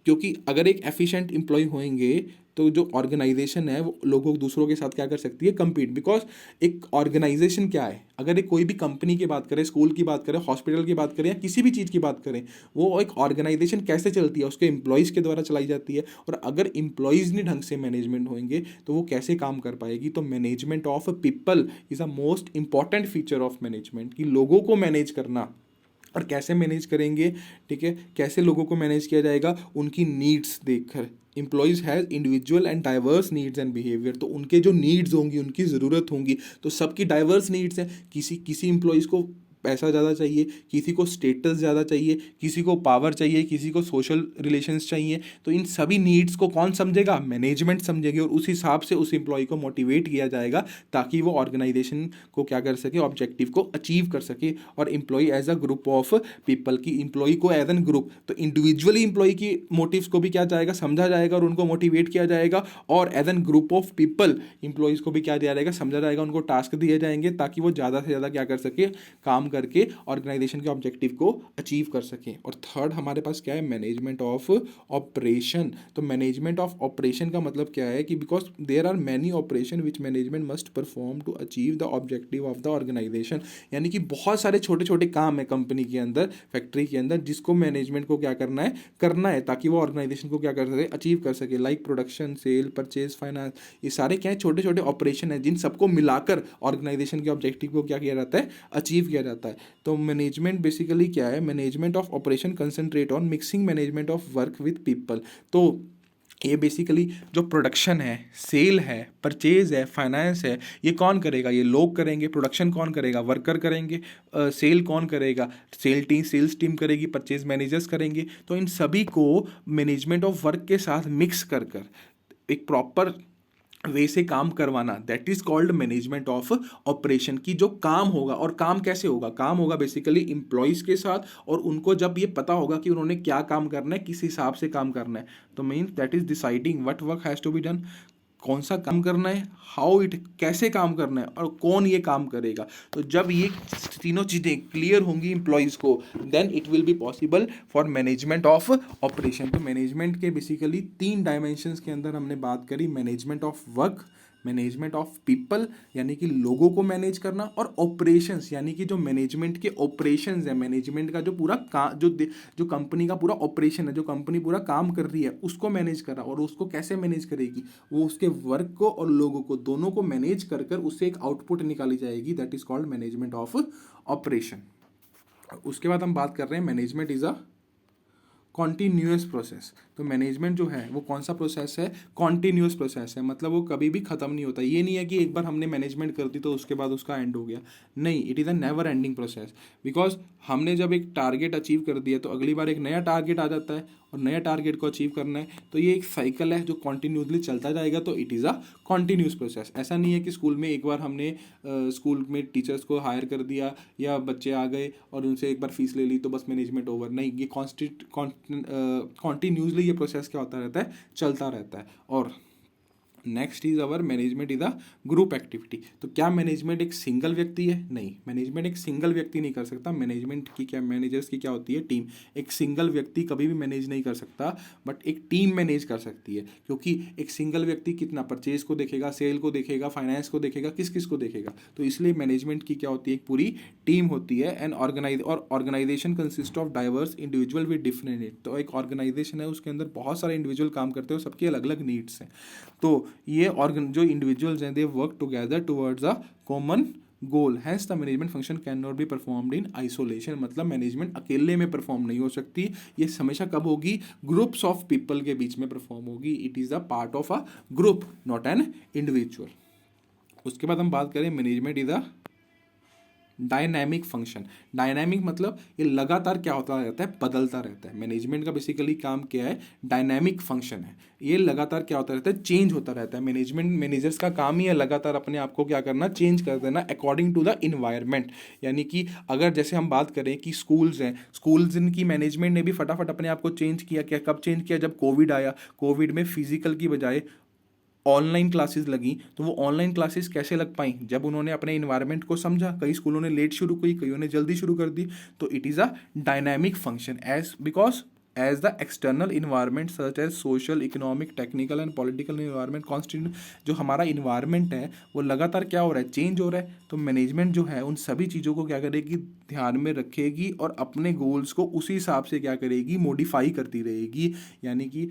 क्योंकि अगर एक एफिशिएंट एम्प्लॉय होंगे तो जो ऑर्गेनाइजेशन है वो लोगों दूसरों के साथ क्या कर सकती है, compete। बिकॉज एक ऑर्गेनाइजेशन क्या है, अगर एक कोई भी कंपनी की बात करें, स्कूल की बात करें, हॉस्पिटल की बात करें, या किसी भी चीज़ की बात करें, वो एक ऑर्गेनाइजेशन कैसे चलती है, उसके एम्प्लॉयज़ के द्वारा चलाई जाती है। और अगर एम्प्लॉयज़ नहीं ढंग से मैनेजमेंट होंगे तो वो कैसे काम कर पाएगी। तो management of people is a most important feature of management, कि लोगों को मैनेज करना। और कैसे मैनेज करेंगे, ठीक है, कैसे लोगों को मैनेज किया जाएगा, उनकी नीड्स देखकर। Employees has individual and diverse needs and behaviour. तो उनके जो नीड्स होंगी, उनकी ज़रूरत होंगी, तो सबकी डाइवर्स नीड्स हैं। किसी एम्प्लॉयज़ को पैसा ज़्यादा चाहिए, किसी को स्टेटस ज़्यादा चाहिए, किसी को पावर चाहिए, किसी को सोशल रिलेशंस चाहिए। तो इन सभी नीड्स को कौन समझेगा, मैनेजमेंट समझेगी। और उस हिसाब से उस एम्प्लॉय को मोटिवेट किया जाएगा ताकि वो ऑर्गेनाइजेशन को क्या कर सके, ऑब्जेक्टिव को अचीव कर सके। और employ as a group of people, की एम्प्लॉय को एज एन ग्रुप, तो इंडिविजुअली एम्प्लॉय की मोटिव्स को भी क्या जाएगा, समझा जाएगा और उनको मोटिवेट किया जाएगा। और as an group of people employees को भी क्या दिया जाएगा, समझा जाएगा, उनको टास्क दिए जाएंगे ताकि वो ज़्यादा से ज़्यादा क्या कर सके, काम करके ऑर्गेनाइजेशन के ऑब्जेक्टिव को अचीव कर सकें। और थर्ड हमारे पास क्या है, मैनेजमेंट ऑफ ऑपरेशन। तो मैनेजमेंट ऑफ ऑपरेशन का मतलब क्या है कि because there are many operation which management must perform to achieve the objective of the organisation. यानी कि बहुत सारे छोटे छोटे काम है कंपनी के अंदर, फैक्ट्री के अंदर, जिसको मैनेजमेंट को क्या करना है ताकि वो ऑर्गेनाइजेशन को क्या कर सके, अचीव कर सके। Like production, sale, purchase, finance, ये सारे क्या है, छोटे छोटे ऑपरेशन है जिन सबको मिलाकर ऑर्गेनाइजेशन के ऑब्जेक्टिव को क्या किया जाता है, अचीव किया जाता है। तो मैनेजमेंट बेसिकली क्या है, management of operation concentrate on mixing management of work with people. तो ये बेसिकली जो प्रोडक्शन है, सेल है, परचेज है, फाइनेंस है, ये कौन करेगा, ये लोग करेंगे। प्रोडक्शन कौन करेगा, वर्कर करेंगे। सेल कौन करेगा, सेल्स टीम करेगी, परचेज मैनेजर्स करेंगे। तो इन सभी को मैनेजमेंट ऑफ वर्क के साथ मिक्स कर एक प्रॉपर वे से काम करवाना, that is called management of operation. की जो काम होगा, और काम कैसे होगा, काम होगा बेसिकली एम्प्लॉयज़ के साथ, और उनको जब ये पता होगा कि उन्होंने क्या काम करना है, किस हिसाब से काम करना है। तो means that is deciding what work has to be done, कौन सा काम करना है, हाउ इट, कैसे काम करना है, और कौन ये काम करेगा। तो जब ये तीनों चीज़ें क्लियर होंगी एम्प्लॉयज़ को, then it will be possible for management of operation. तो मैनेजमेंट के बेसिकली 3 डायमेंशंस के अंदर हमने बात करी, management of work, management of people यानी कि लोगों को मैनेज करना, और ऑपरेशंस यानी कि जो मैनेजमेंट के ऑपरेशंस है, मैनेजमेंट का जो पूरा जो कंपनी का पूरा ऑपरेशन है, जो कंपनी पूरा काम कर रही है उसको मैनेज करना। और उसको कैसे मैनेज करेगी, वो उसके वर्क को और लोगों को दोनों को मैनेज कर उससे एक आउटपुट निकाली जाएगी, that is called management of operation. उसके बाद हम बात कर रहे हैं management is a continuous process. तो मैनेजमेंट जो है वो कौन सा प्रोसेस है, कॉन्टीन्यूअस प्रोसेस है, मतलब वो कभी भी ख़त्म नहीं होता। ये नहीं है कि एक बार हमने मैनेजमेंट कर दी तो उसके बाद उसका एंड हो गया, नहीं, it is a never ending process. Because हमने जब एक टारगेट अचीव कर दिया तो अगली बार एक नया टारगेट आ जाता है, और नया टारगेट को अचीव करना है, तो ये एक साइकिल है जो कॉन्टीन्यूसली चलता जाएगा। तो it is a continuous process. ऐसा नहीं है कि स्कूल में एक बार हमने स्कूल में टीचर्स को हायर कर दिया या बच्चे आ गए और उनसे एक बार फीस ले ली तो बस मैनेजमेंट ओवर, नहीं, ये कॉन्टीन्यूसली ये प्रोसेस क्या होता रहता है, चलता रहता है। और next is our management is a group activity. तो क्या मैनेजमेंट एक सिंगल व्यक्ति है, नहीं, मैनेजमेंट एक सिंगल व्यक्ति नहीं कर सकता। मैनेजमेंट की क्या, मैनेजर्स की क्या होती है, टीम। एक सिंगल व्यक्ति कभी भी मैनेज नहीं कर सकता, बट एक टीम मैनेज कर सकती है, क्योंकि एक सिंगल व्यक्ति कितना परचेज को देखेगा, सेल को देखेगा, फाइनेंस को देखेगा, किस किस को देखेगा। तो इसलिए मैनेजमेंट की क्या होती है, एक पूरी टीम होती है। And organisation consist of diverse individual with different need. तो एक ऑर्गेनाइजेशन है, उसके अंदर बहुत सारे इंडिविजुअल काम करते हैं, सबकी अलग अलग नीड्स हैं। तो ये जो इंडिविजुअल्स हैं, they work together towards a common goal. Hence the management function can not be performed in isolation. मतलब मैनेजमेंट अकेले में परफॉर्म नहीं हो सकती, ये हमेशा कब होगी, ग्रुप्स ऑफ पीपल के बीच में परफॉर्म होगी। It is a part of a group, not an individual. उसके बाद हम बात करें management is a dynamic function. Dynamic मतलब ये लगातार क्या होता रहता है, बदलता रहता है। मैनेजमेंट का बेसिकली काम क्या है, डायनामिक फंक्शन है। ये लगातार क्या होता रहता है, चेंज होता रहता है। मैनेजर्स का काम ही है लगातार अपने आप को क्या करना, चेंज कर देना अकॉर्डिंग टू द इन्वायरमेंट। यानी कि अगर जैसे हम बात करें कि स्कूल्स हैं, स्कूल्स की मैनेजमेंट ने भी फटाफट अपने आप को चेंज किया। क्या, कब चेंज किया, जब कोविड आया। कोविड में फिजिकल की बजाय ऑनलाइन क्लासेस लगी। तो वो ऑनलाइन क्लासेस कैसे लग पाई, जब उन्होंने अपने इन्वायरमेंट को समझा। कई स्कूलों ने लेट शुरू की, कईयों ने जल्दी शुरू कर दी। तो it is a dynamic function as because as the external environment such as social, economic, technical and political environment constant. जो हमारा इन्वायरमेंट है वो लगातार क्या हो रहा है, चेंज हो रहा है। तो मैनेजमेंट जो है उन सभी चीज़ों को क्या करेगी, ध्यान में रखेगी और अपने गोल्स को उसी हिसाब से क्या करेगी, मॉडिफाई करती रहेगी। यानी कि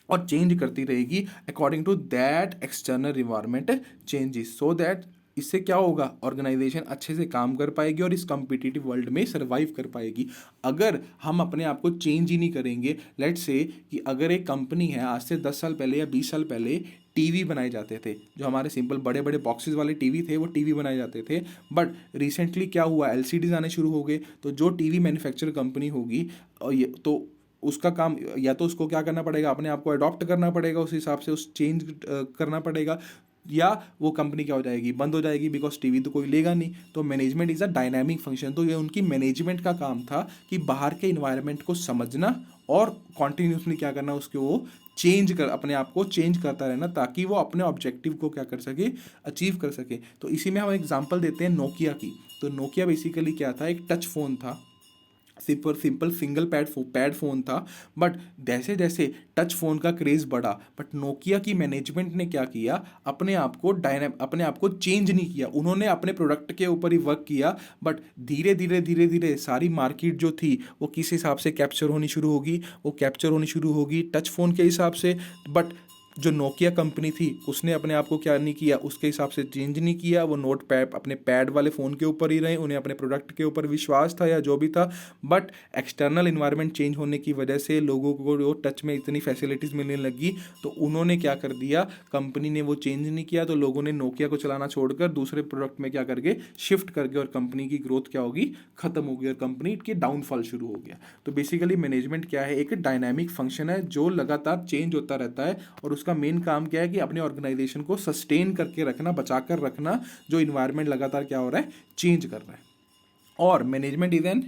और चेंज करती रहेगी according to that external environment changes, so that इससे क्या होगा, ऑर्गेनाइजेशन अच्छे से काम कर पाएगी और इस कॉम्पिटिटिव वर्ल्ड में सर्वाइव कर पाएगी। अगर हम अपने आप को चेंज ही नहीं करेंगे, लेट्स से कि अगर एक कंपनी है, आज से 10 साल पहले या 20 साल पहले टीवी बनाए जाते थे, जो हमारे सिंपल बड़े बड़े बॉक्सेस वाले टीवी थे, वो टीवी बनाए जाते थे। बट रिसेंटली क्या हुआ, एलसीडीज आने शुरू हो गए। तो जो टीवी मैन्युफैक्चर कंपनी होगी, और ये तो उसका काम, या तो उसको क्या करना पड़ेगा, अपने आप को अडॉप्ट करना पड़ेगा, उस हिसाब से उस चेंज करना पड़ेगा, या वो कंपनी क्या हो जाएगी, बंद हो जाएगी, बिकॉज टीवी तो कोई लेगा नहीं। तो management is a dynamic function. तो ये उनकी मैनेजमेंट का काम था कि बाहर के इन्वायरमेंट को समझना और कॉन्टिन्यूसली क्या करना, उसके वो चेंज कर, अपने आप को चेंज करता रहना, ताकि वो अपने ऑब्जेक्टिव को क्या कर सके, अचीव कर सके। तो इसी में हम एग्जांपल देते हैं नोकिया की। तो नोकिया बेसिकली क्या था, एक टच फोन था, सिंपल सिंगल पैड फ़ोन था। बट जैसे जैसे टच फ़ोन का क्रेज़ बढ़ा, बट नोकिया की मैनेजमेंट ने क्या किया, अपने आप को चेंज नहीं किया। उन्होंने अपने प्रोडक्ट के ऊपर ही वर्क किया। बट धीरे धीरे धीरे धीरे सारी मार्केट जो थी वो किस हिसाब से कैप्चर होनी शुरू होगी, वो कैप्चर होनी शुरू होगी टच फ़ोन के हिसाब से। बट जो नोकिया कंपनी थी उसने अपने आप को क्या नहीं किया, उसके हिसाब से चेंज नहीं किया। वो नोट पैड अपने पैड वाले फ़ोन के ऊपर ही रहे, उन्हें अपने प्रोडक्ट के ऊपर विश्वास था या जो भी था। बट एक्सटर्नल इन्वायरमेंट चेंज होने की वजह से लोगों को वो टच में इतनी फैसिलिटीज़ मिलने लगी, तो उन्होंने क्या कर दिया, कंपनी ने वो चेंज नहीं किया। तो लोगों ने नोकिया को चलाना छोड़कर दूसरे प्रोडक्ट में क्या करके शिफ्ट कर गए, और कंपनी की ग्रोथ क्या होगी, खत्म होगी, और कंपनी की डाउनफॉल शुरू हो गया। तो बेसिकली मैनेजमेंट क्या है, एक डायनामिक फंक्शन है जो लगातार चेंज होता रहता है, और उसका मेन काम क्या है कि अपने ऑर्गेनाइजेशन को सस्टेन करके रखना, बचा कर रखना, जो इन्वायरमेंट लगातार क्या हो रहा है, चेंज कर रहा है। और मैनेजमेंट इज एन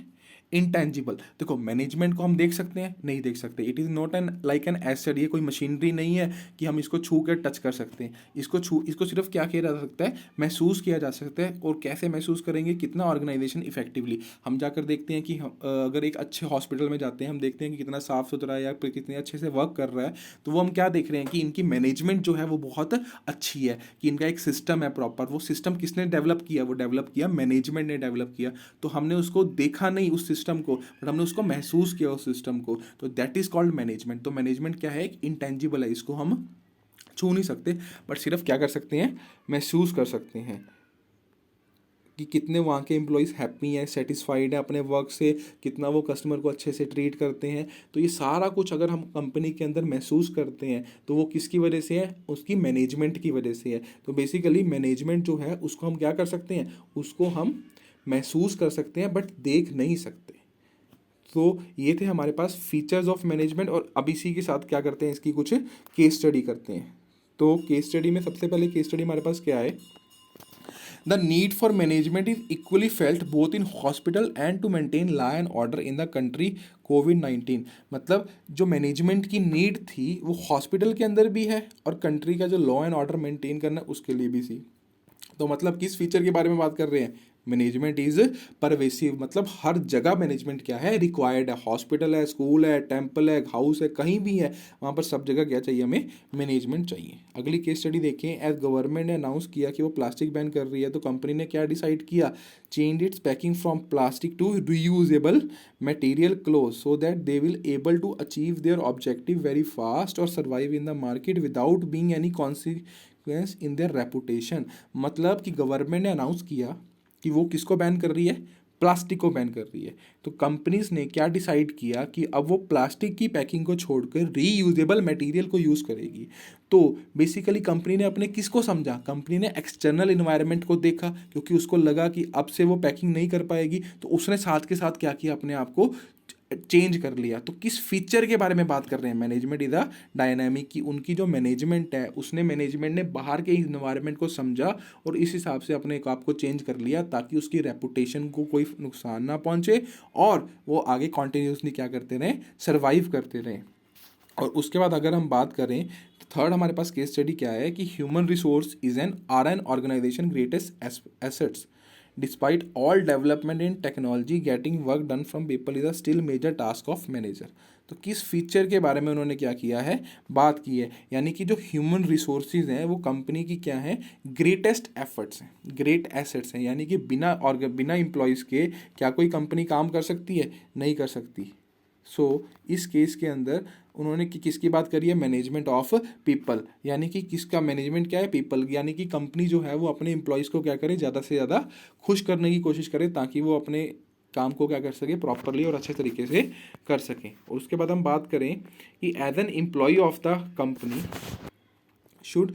इंटेंजिबल। देखो मैनेजमेंट को हम देख सकते हैं, नहीं देख सकते। It is not an like an asset. ये कोई मशीनरी नहीं है कि हम इसको छू कर टच कर सकते हैं। इसको सिर्फ क्या किया जा सकता है, महसूस किया जा सकता है। और कैसे महसूस करेंगे, कितना ऑर्गेनाइजेशन इफेक्टिवली। हम जाकर देखते हैं कि अगर एक अच्छे हॉस्पिटल में जाते हैं, हम देखते हैं कि कितना साफ सुथरा है या कितने अच्छे से वर्क कर रहा है। तो वो हम क्या देख रहे हैं कि इनकी मैनेजमेंट जो है वो बहुत अच्छी है, कि इनका एक सिस्टम है प्रॉपर। वो सिस्टम किसने डेवलप किया, वो डेवलप किया मैनेजमेंट ने डेवलप किया। तो हमने उसको देखा नहीं उस सिस्टम को, बट हमने उसको महसूस किया उस सिस्टम को। तो दैट इज कॉल्ड मैनेजमेंट। तो मैनेजमेंट क्या है, एक इंटेंजिबल है, इसको हम छू नहीं सकते, बट सिर्फ क्या कर सकते हैं, महसूस कर सकते हैं। कि कितने वहाँ के एम्प्लॉयज़ हैप्पी हैं, सेटिस्फाइड हैं अपने वर्क से, कितना वो कस्टमर को अच्छे से ट्रीट करते हैं। तो ये सारा कुछ अगर हम कंपनी के अंदर महसूस करते हैं तो वो किसकी वजह से है, उसकी मैनेजमेंट की वजह से है। तो बेसिकली मैनेजमेंट जो है उसको हम क्या कर सकते हैं, उसको हम महसूस कर सकते हैं बट देख नहीं सकते। तो ये थे हमारे पास फीचर्स ऑफ मैनेजमेंट। और अब इसी के साथ क्या करते हैं, इसकी कुछ केस स्टडी करते हैं। तो केस स्टडी में सबसे पहले केस स्टडी हमारे पास क्या है, the need for management is equally felt both in hospital and to maintain law and order in the country कोविड-19। मतलब जो मैनेजमेंट की नीड थी वो हॉस्पिटल के अंदर भी है और कंट्री का जो लॉ एंड ऑर्डर मेंटेन करना उसके लिए भी थी। तो मतलब किस फीचर के बारे में बात कर रहे हैं, मैनेजमेंट इज परवेसिव, मतलब हर जगह मैनेजमेंट क्या है, रिक्वायर्ड है। हॉस्पिटल है, स्कूल है, टेम्पल है, हाउस है, कहीं भी है, वहाँ पर सब जगह क्या चाहिए, हमें मैनेजमेंट चाहिए। अगली केस स्टडी देखें, एज गवर्नमेंट ने अनाउंस किया कि वो प्लास्टिक बैन कर रही है तो कंपनी ने क्या डिसाइड किया, change its packing from plastic to reusable material cloth so that they will able to achieve their objective very fast और survive in the market without being any consequence in their reputation. मतलब कि government ने announce किया कि वो किसको ban कर रही है, प्लास्टिक को बैन कर रही है। तो कंपनीज ने क्या डिसाइड किया कि अब वो प्लास्टिक की पैकिंग को छोड़कर रीयूजेबल मटेरियल को यूज़ करेगी। तो बेसिकली कंपनी ने अपने किसको समझा, कंपनी ने एक्सटर्नल इन्वायरमेंट को देखा, क्योंकि उसको लगा कि अब से वो पैकिंग नहीं कर पाएगी, तो उसने साथ के साथ क्या किया, अपने आप को चेंज कर लिया। तो किस फीचर के बारे में बात कर रहे हैं, मैनेजमेंट इज द डायनामिक, की उनकी जो मैनेजमेंट है उसने मैनेजमेंट ने बाहर के इन्वायरमेंट को समझा और इस हिसाब से अपने आप को चेंज कर लिया ताकि उसकी रेपुटेशन को कोई नुकसान ना पहुंचे और वो आगे कॉन्टिन्यूसली क्या करते रहें, सर्वाइव करते रहें। और उसके बाद अगर हम बात करें तो थर्ड हमारे पास केस स्टडी क्या है कि human resource is an organisation greatest assets despite all development in technology getting work done from people is a still major task of manager. तो किस फीचर के बारे में उन्होंने क्या किया है, बात की है, यानी कि जो ह्यूमन रिसोर्सेज हैं वो कंपनी की क्या है, ग्रेटेस्ट एफर्ट्स हैं, ग्रेट एसेट्स हैं। यानी कि बिना एम्प्लॉयज़ के क्या कोई कंपनी काम कर सकती है, नहीं कर सकती। इस केस के अंदर उन्होंने किसकी बात करी है, मैनेजमेंट ऑफ पीपल, यानी कि किसका मैनेजमेंट क्या है, पीपल, यानी कि कंपनी जो है वो अपने एम्प्लॉयज़ को क्या करे, ज़्यादा से ज़्यादा खुश करने की कोशिश करे ताकि वो अपने काम को क्या कर सके, प्रॉपरली और अच्छे तरीके से कर सकें। और उसके बाद हम बात करें कि as an employee of the company should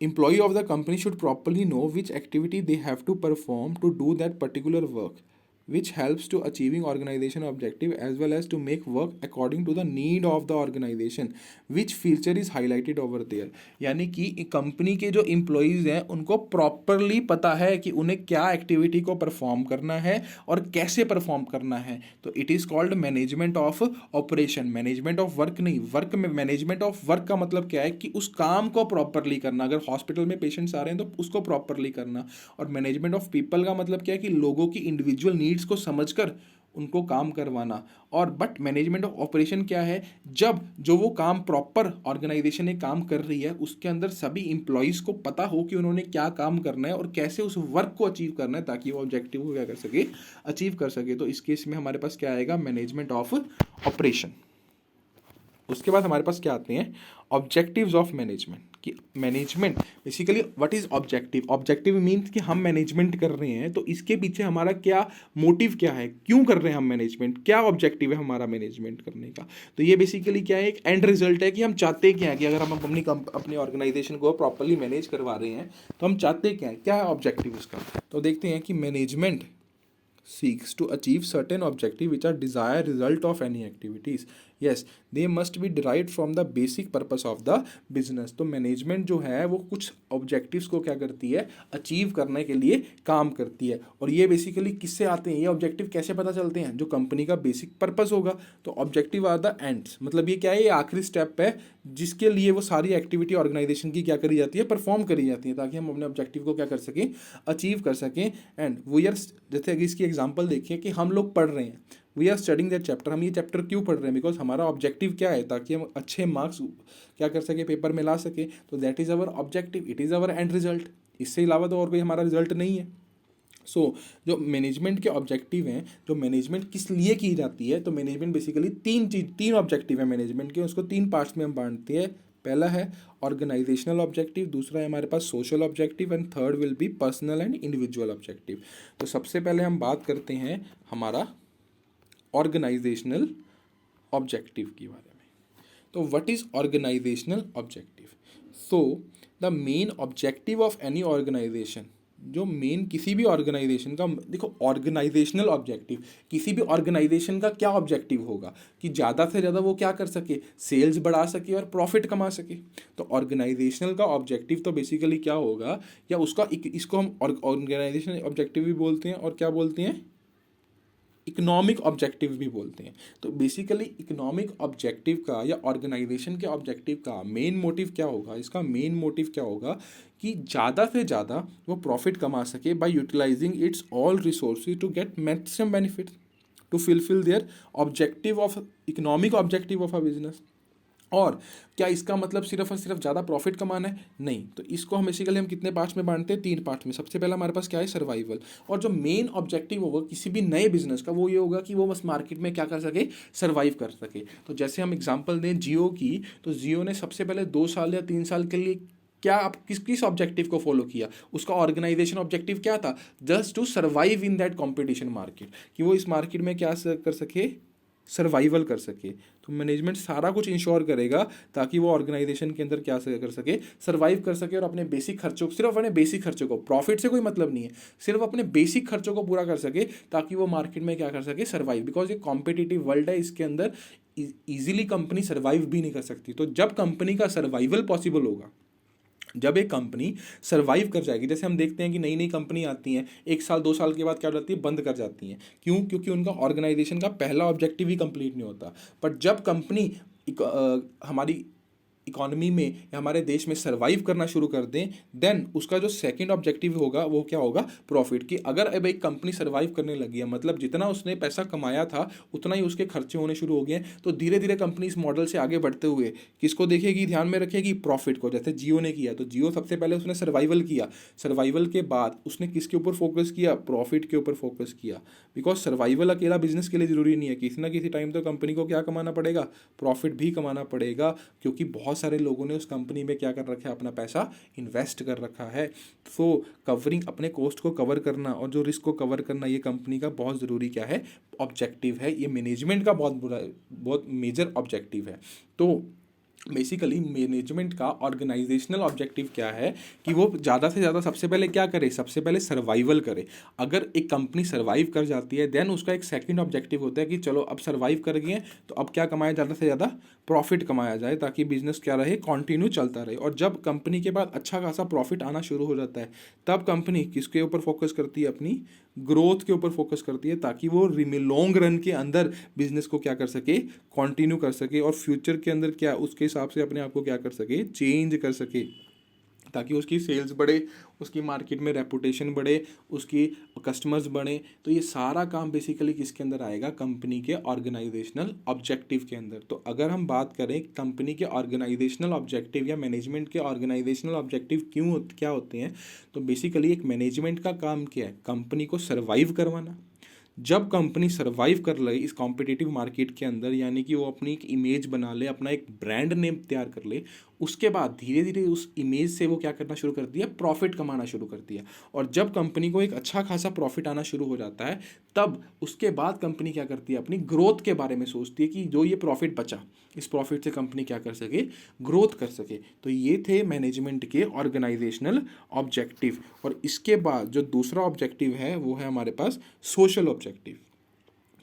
employee of the company should properly know which activity they have to perform to do that particular work, which helps to achieving organization objective as well as to make work according to the need of the organization, which feature is highlighted over there। यानी कि company के जो employees हैं उनको properly पता है कि उन्हें क्या एक्टिविटी को परफॉर्म करना है और कैसे परफॉर्म करना है। तो it is called management of operation, management of work नहीं, वर्क में मैनेजमेंट ऑफ वर्क का मतलब क्या है कि उस काम को प्रॉपरली करना, अगर हॉस्पिटल में पेशेंट्स आ रहे हैं तो उसको प्रॉपरली करना। और मैनेजमेंट ऑफ पीपल का मतलब क्या है कि लोगों की इंडिविजुअल नीड्स को समझकर उनको काम करवाना। और बट मैनेजमेंट ऑफ ऑपरेशन क्या है, जब जो वो काम प्रॉपर ऑर्गेनाइजेशन एक काम कर रही है उसके अंदर सभी इंप्लॉयज़ को पता हो कि उन्होंने क्या काम करना है और कैसे उस वर्क को अचीव करना है ताकि वो ऑब्जेक्टिव को क्या कर सके, अचीव कर सके। तो इस केस में हमारे पास क्या आएगा, मैनेजमेंट ऑफ ऑपरेशन। उसके बाद हमारे पास क्या आते हैं, ऑब्जेक्टिव्स ऑफ मैनेजमेंट। कि management basically what is objective, objective means कि हम मैनेजमेंट कर रहे हैं तो इसके पीछे हमारा क्या मोटिव, क्या है, क्यों कर रहे हैं हम मैनेजमेंट, क्या ऑब्जेक्टिव है हमारा मैनेजमेंट करने का। तो ये बेसिकली क्या है, एक एंड रिजल्ट है कि हम चाहते क्या है, कि अगर हम अपनी ऑर्गेनाइजेशन को प्रॉपरली मैनेज करवा रहे हैं तो हम चाहते क्या है ऑब्जेक्टिव उसका। तो देखते हैं कि management seeks to achieve certain objective which are desired result of any activities, yes they must be derived from the basic purpose of the business। तो मैनेजमेंट जो है वो कुछ ऑब्जेक्टिव्स को क्या करती है, अचीव करने के लिए काम करती है। और ये बेसिकली किससे आते हैं, ये ऑब्जेक्टिव कैसे पता चलते हैं, जो कंपनी का बेसिक पर्पस होगा। तो ऑब्जेक्टिव आर द एंड्स, मतलब ये क्या है, ये आखिरी स्टेप है जिसके लिए वो सारी एक्टिविटी ऑर्गेनाइजेशन की क्या करी जाती है, परफॉर्म करी जाती है ताकि हम अपने ऑब्जेक्टिव को क्या कर सकें, अचीव कर सकें। एंड वी आर, जैसे अगर इसकी एग्जांपल देखिए कि हम लोग पढ़ रहे हैं, we are studying that chapter, हम ये चैप्टर क्यों पढ़ रहे हैं, बिकॉज हमारा ऑब्जेक्टिव क्या है, ताकि हम अच्छे मार्क्स क्या कर सके, पेपर में ला सके। तो that is our objective, it is our and result, इससे अलावा तो और कोई हमारा रिजल्ट नहीं है। जो मैनेजमेंट के ऑब्जेक्टिव हैं, जो मैनेजमेंट किस लिए की जाती है, तो मैनेजमेंट बेसिकली तीन ऑब्जेक्टिव है मैनेजमेंट के, उसको तीन पार्ट्स में हम बांटते हैं। पहला है ऑर्गेनाइजेशनल ऑब्जेक्टिव, दूसरा है हमारे पास social objective and third will be personal and individual objective. तो सबसे पहले हम बात करते हैं हमारा ऑर्गेनाइजेशनल ऑब्जेक्टिव के बारे में। तो what is organisational objective? So the main objective of any organisation, जो मेन किसी भी ऑर्गेनाइजेशन का, देखो ऑर्गेनाइजेशनल ऑब्जेक्टिव, किसी भी ऑर्गेनाइजेशन का क्या ऑब्जेक्टिव होगा कि ज़्यादा से ज़्यादा वो क्या कर सके, सेल्स बढ़ा सके और प्रॉफिट कमा सके। तो ऑर्गेनाइजेशनल का ऑब्जेक्टिव तो बेसिकली क्या होगा, या उसका इसको हम ऑर्गेनाइजेशनल ऑब्जेक्टिव भी बोलते हैं और क्या बोलते हैं, इकोनॉमिक ऑब्जेक्टिव भी बोलते हैं। तो बेसिकली इकोनॉमिक ऑब्जेक्टिव का या ऑर्गेनाइजेशन के ऑब्जेक्टिव का मेन मोटिव क्या होगा, इसका मेन मोटिव क्या होगा कि ज़्यादा से ज़्यादा वो प्रॉफिट कमा सके by utilising its all resources to get maximum benefit to fulfil their objective of economic objective of a business. और क्या इसका मतलब सिर्फ और सिर्फ ज़्यादा प्रॉफिट कमाना है? नहीं। तो इसको हम बेसिकली हम कितने पार्ट्स में बांटते हैं, 3 पार्ट में। सबसे पहला हमारे पास क्या है, सर्वाइवल। और जो मेन ऑब्जेक्टिव होगा किसी भी नए बिजनेस का वो ये होगा कि वो बस मार्केट में क्या कर सके, सर्वाइव कर सके। तो जैसे हम एग्जांपल दें जियो की, तो जियो ने सबसे पहले 2 साल या 3 साल के लिए क्या आप किस किस ऑब्जेक्टिव को फॉलो किया, उसका ऑर्गेनाइजेशन ऑब्जेक्टिव क्या था, just to survive in that competition market, कि वो इस मार्केट में क्या कर सके, सर्वाइवल कर सके। तो मैनेजमेंट सारा कुछ इंश्योर करेगा ताकि वो ऑर्गेनाइजेशन के अंदर क्या कर सके, सर्वाइव कर सके और अपने बेसिक खर्चों, सिर्फ अपने बेसिक खर्चों को, प्रॉफिट से कोई मतलब नहीं है, सिर्फ अपने बेसिक खर्चों को पूरा कर सके ताकि वो मार्केट में क्या कर सके, सर्वाइव। बिकॉज ये कॉम्पिटिटिव वर्ल्ड है, इसके अंदर इजीली कंपनी सर्वाइव भी नहीं कर सकती। तो जब कंपनी का सर्वाइवल पॉसिबल होगा, जब एक कंपनी सर्वाइव कर जाएगी, जैसे हम देखते हैं कि नई नई कंपनी आती हैं, 1 साल 2 साल के बाद क्या हो जाती है, बंद कर जाती हैं। क्यों? क्योंकि उनका ऑर्गेनाइजेशन का पहला ऑब्जेक्टिव ही कंप्लीट नहीं होता। बट जब कंपनी हमारी इकोनॉमी में या हमारे देश में सर्वाइव करना शुरू कर दें, देन उसका जो सेकंड ऑब्जेक्टिव होगा वो क्या होगा, प्रॉफिट। की अगर अब एक कंपनी सर्वाइव करने लगी है, मतलब जितना उसने पैसा कमाया था उतना ही उसके खर्चे होने शुरू हो गए, तो धीरे धीरे कंपनी इस मॉडल से आगे बढ़ते हुए किसको देखेगी, ध्यान में रखेगी, प्रॉफिट को। जैसे जियो ने किया, तो जियो सबसे पहले उसने सर्वाइवल किया, सर्वाइवल के बाद उसने किसके ऊपर फोकस किया, प्रॉफिट के ऊपर फोकस किया। बिकॉज सर्वाइवल अकेला बिजनेस के लिए जरूरी नहीं है, किसी ना किसी टाइम तो कंपनी को क्या कमाना पड़ेगा, प्रॉफिट भी कमाना पड़ेगा, क्योंकि बहुत सारे लोगों ने उस कंपनी में क्या कर रखा है, अपना पैसा इन्वेस्ट कर रखा है। तो कवरिंग, अपने कॉस्ट को कवर करना और जो रिस्क को कवर करना, ये कंपनी का बहुत ज़रूरी क्या है, ऑब्जेक्टिव है। ये मैनेजमेंट का बहुत मेजर ऑब्जेक्टिव है। तो बेसिकली मैनेजमेंट का ऑर्गेनाइजेशनल ऑब्जेक्टिव क्या है कि वो ज़्यादा से ज़्यादा सबसे पहले क्या करे, सबसे पहले सर्वाइवल करे। अगर एक कंपनी सर्वाइव कर जाती है, देन उसका एक सेकंड ऑब्जेक्टिव होता है कि चलो अब सर्वाइव कर गए तो अब क्या कमाया, ज़्यादा से ज़्यादा प्रॉफिट कमाया जाए ताकि बिजनेस क्या रहे, कंटिन्यू चलता रहे। और जब कंपनी के बाद अच्छा खासा प्रॉफिट आना शुरू हो जाता है, तब कंपनी किसके ऊपर फोकस करती है, अपनी ग्रोथ के ऊपर फोकस करती है, ताकि वो लॉन्ग रन के अंदर बिजनेस को क्या कर सके, कंटिन्यू कर सके और फ्यूचर के अंदर क्या उसके हिसाब से अपने आप को क्या कर सके, चेंज कर सके, ताकि उसकी सेल्स बढ़े, उसकी मार्केट में रेपुटेशन बढ़े, उसकी कस्टमर्स बढ़े। तो ये सारा काम बेसिकली किसके अंदर आएगा, कंपनी के ऑर्गेनाइजेशनल ऑब्जेक्टिव के अंदर। तो अगर हम बात करें कंपनी के ऑर्गेनाइजेशनल ऑब्जेक्टिव या मैनेजमेंट के ऑर्गेनाइजेशनल ऑब्जेक्टिव क्या होते हैं, तो बेसिकली एक मैनेजमेंट का काम क्या है, कंपनी को सर्वाइव करवाना। जब कंपनी सर्वाइव कर ले इस कॉम्पिटिटिव मार्केट के अंदर, यानी कि वो अपनी एक इमेज बना ले, अपना एक ब्रांड नेम तैयार कर ले, उसके बाद धीरे धीरे उस इमेज से वो क्या करना शुरू कर दिया, प्रॉफिट कमाना शुरू कर दिया। और जब कंपनी को एक अच्छा खासा प्रॉफिट आना शुरू हो जाता है, तब उसके बाद कंपनी क्या करती है, अपनी ग्रोथ के बारे में सोचती है कि जो ये प्रॉफिट बचा, इस प्रॉफिट से कंपनी क्या कर सके, ग्रोथ कर सके। तो ये थे मैनेजमेंट के ऑर्गेनाइजेशनल ऑब्जेक्टिव। और इसके बाद जो दूसरा ऑब्जेक्टिव है वो है हमारे पास सोशल ऑब्जेक्टिव।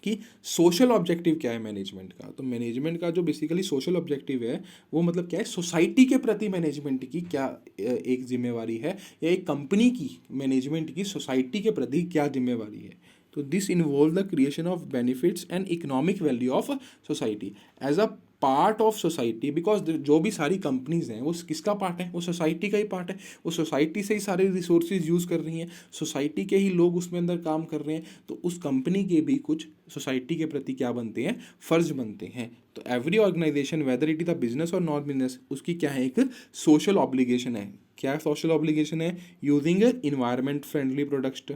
कि सोशल ऑब्जेक्टिव क्या है मैनेजमेंट का, तो मैनेजमेंट का जो बेसिकली सोशल ऑब्जेक्टिव है वो मतलब क्या है, सोसाइटी के प्रति मैनेजमेंट की क्या एक जिम्मेवारी है, या एक कंपनी की मैनेजमेंट की सोसाइटी के प्रति क्या जिम्मेवारी है। तो this involve the creation of benefits and economic value of society as a part of society. Because जो भी सारी कंपनीज हैं वो किसका पार्ट है, वो सोसाइटी का ही पार्ट है। वो सोसाइटी से ही सारे रिसोर्सेज यूज़ कर रही हैं, सोसाइटी के ही लोग उसमें अंदर काम कर रहे हैं। तो उस कंपनी के भी कुछ सोसाइटी के प्रति क्या बनते हैं, फर्ज बनते हैं। तो every organisation whether it is the business और नॉन बिजनेस, उसकी क्या है, एक सोशल ऑब्लिगेशन है। क्या सोशल ऑब्लिगेशन है, यूजिंग इन्वायरमेंट फ्रेंडली प्रोडक्ट,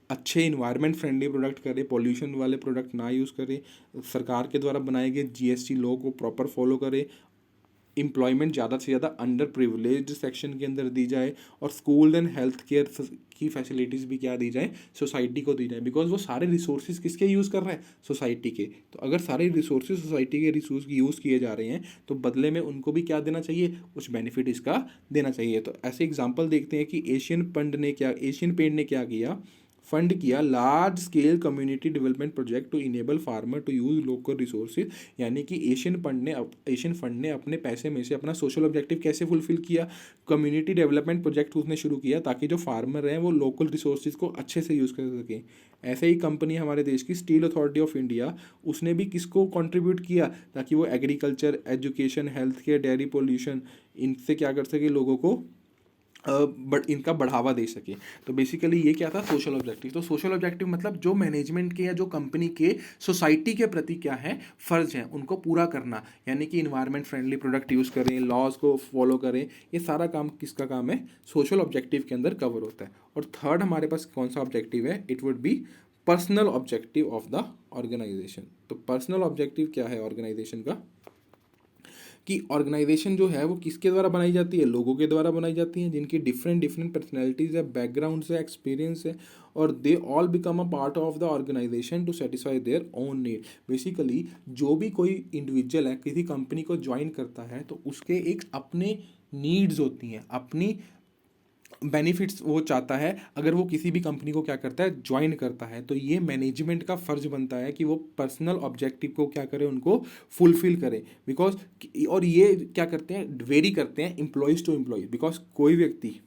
अच्छे इन्वायरमेंट फ्रेंडली प्रोडक्ट करें, पॉल्यूशन वाले प्रोडक्ट ना यूज़ करें, सरकार के द्वारा बनाए गए जीएसटी लॉ को प्रॉपर फॉलो करें, एम्प्लॉयमेंट ज़्यादा से ज़्यादा अंडर प्रिविलेज्ड सेक्शन के अंदर दी जाए, और स्कूल एंड हेल्थ केयर की फैसिलिटीज़ भी क्या दी जाए, सोसाइटी को दी जाए, बिकॉज वो सारे रिसोर्सेज किसके यूज़ कर रहे हैं, सोसाइटी के। तो अगर सारे रिसोर्सेज सोसाइटी के रिसोर्स यूज़ किए जा रहे हैं तो बदले में उनको भी क्या देना चाहिए, कुछ बेनिफिट इसका देना चाहिए। तो ऐसे एग्जाम्पल देखते हैं कि एशियन पेंट ने क्या किया, फंड किया large scale community development project to enable farmer to use local resources. यानी कि एशियन फंड ने अपने पैसे में से अपना सोशल ऑब्जेक्टिव कैसे फुलफिल किया, कम्युनिटी डेवलपमेंट प्रोजेक्ट उसने शुरू किया ताकि जो फार्मर हैं वो लोकल रिसोर्सेज को अच्छे से यूज़ कर सकें। ऐसे ही कंपनी हमारे देश की स्टील अथॉरिटी ऑफ इंडिया, उसने भी किसको कंट्रीब्यूट किया ताकि वो agriculture, education, health care, dairy pollution, इनसे क्या कर सके, लोगों को बट इनका बढ़ावा दे सके। तो बेसिकली ये क्या था, सोशल ऑब्जेक्टिव। तो सोशल ऑब्जेक्टिव मतलब जो मैनेजमेंट के या जो कंपनी के सोसाइटी के प्रति क्या है, फ़र्ज हैं, उनको पूरा करना। यानी कि इन्वायरमेंट फ्रेंडली प्रोडक्ट यूज़ करें, लॉज को फॉलो करें, ये सारा काम किसका काम है, सोशल ऑब्जेक्टिव के अंदर कवर होता है। और थर्ड हमारे पास कौन सा ऑब्जेक्टिव है, it would be personal objective of the organisation. तो पर्सनल ऑब्जेक्टिव क्या है ऑर्गेनाइजेशन का, कि ऑर्गेनाइजेशन जो है वो किसके द्वारा बनाई जाती है, लोगों के द्वारा बनाई जाती हैं जिनकी डिफरेंट डिफरेंट पर्सनैलिटीज़ है, बैकग्राउंड्स है, एक्सपीरियंस है, और they all become a part of the organisation to satisfy their own need. Basically जो भी कोई इंडिविजुअल है किसी कंपनी को ज्वाइन करता है तो उसके एक अपने नीड्स होती हैं, अपनी बेनिफिट्स वो चाहता है। अगर वो किसी भी कंपनी को क्या करता है, ज्वाइन करता है, तो ये मैनेजमेंट का फ़र्ज बनता है कि वो पर्सनल ऑब्जेक्टिव को क्या करे, उनको फुलफिल करे। बिकॉज और ये क्या करते हैं, वेरी करते हैं एम्प्लॉयज़ टू एम्प्लॉयज़। बिकॉज कोई व्यक्ति,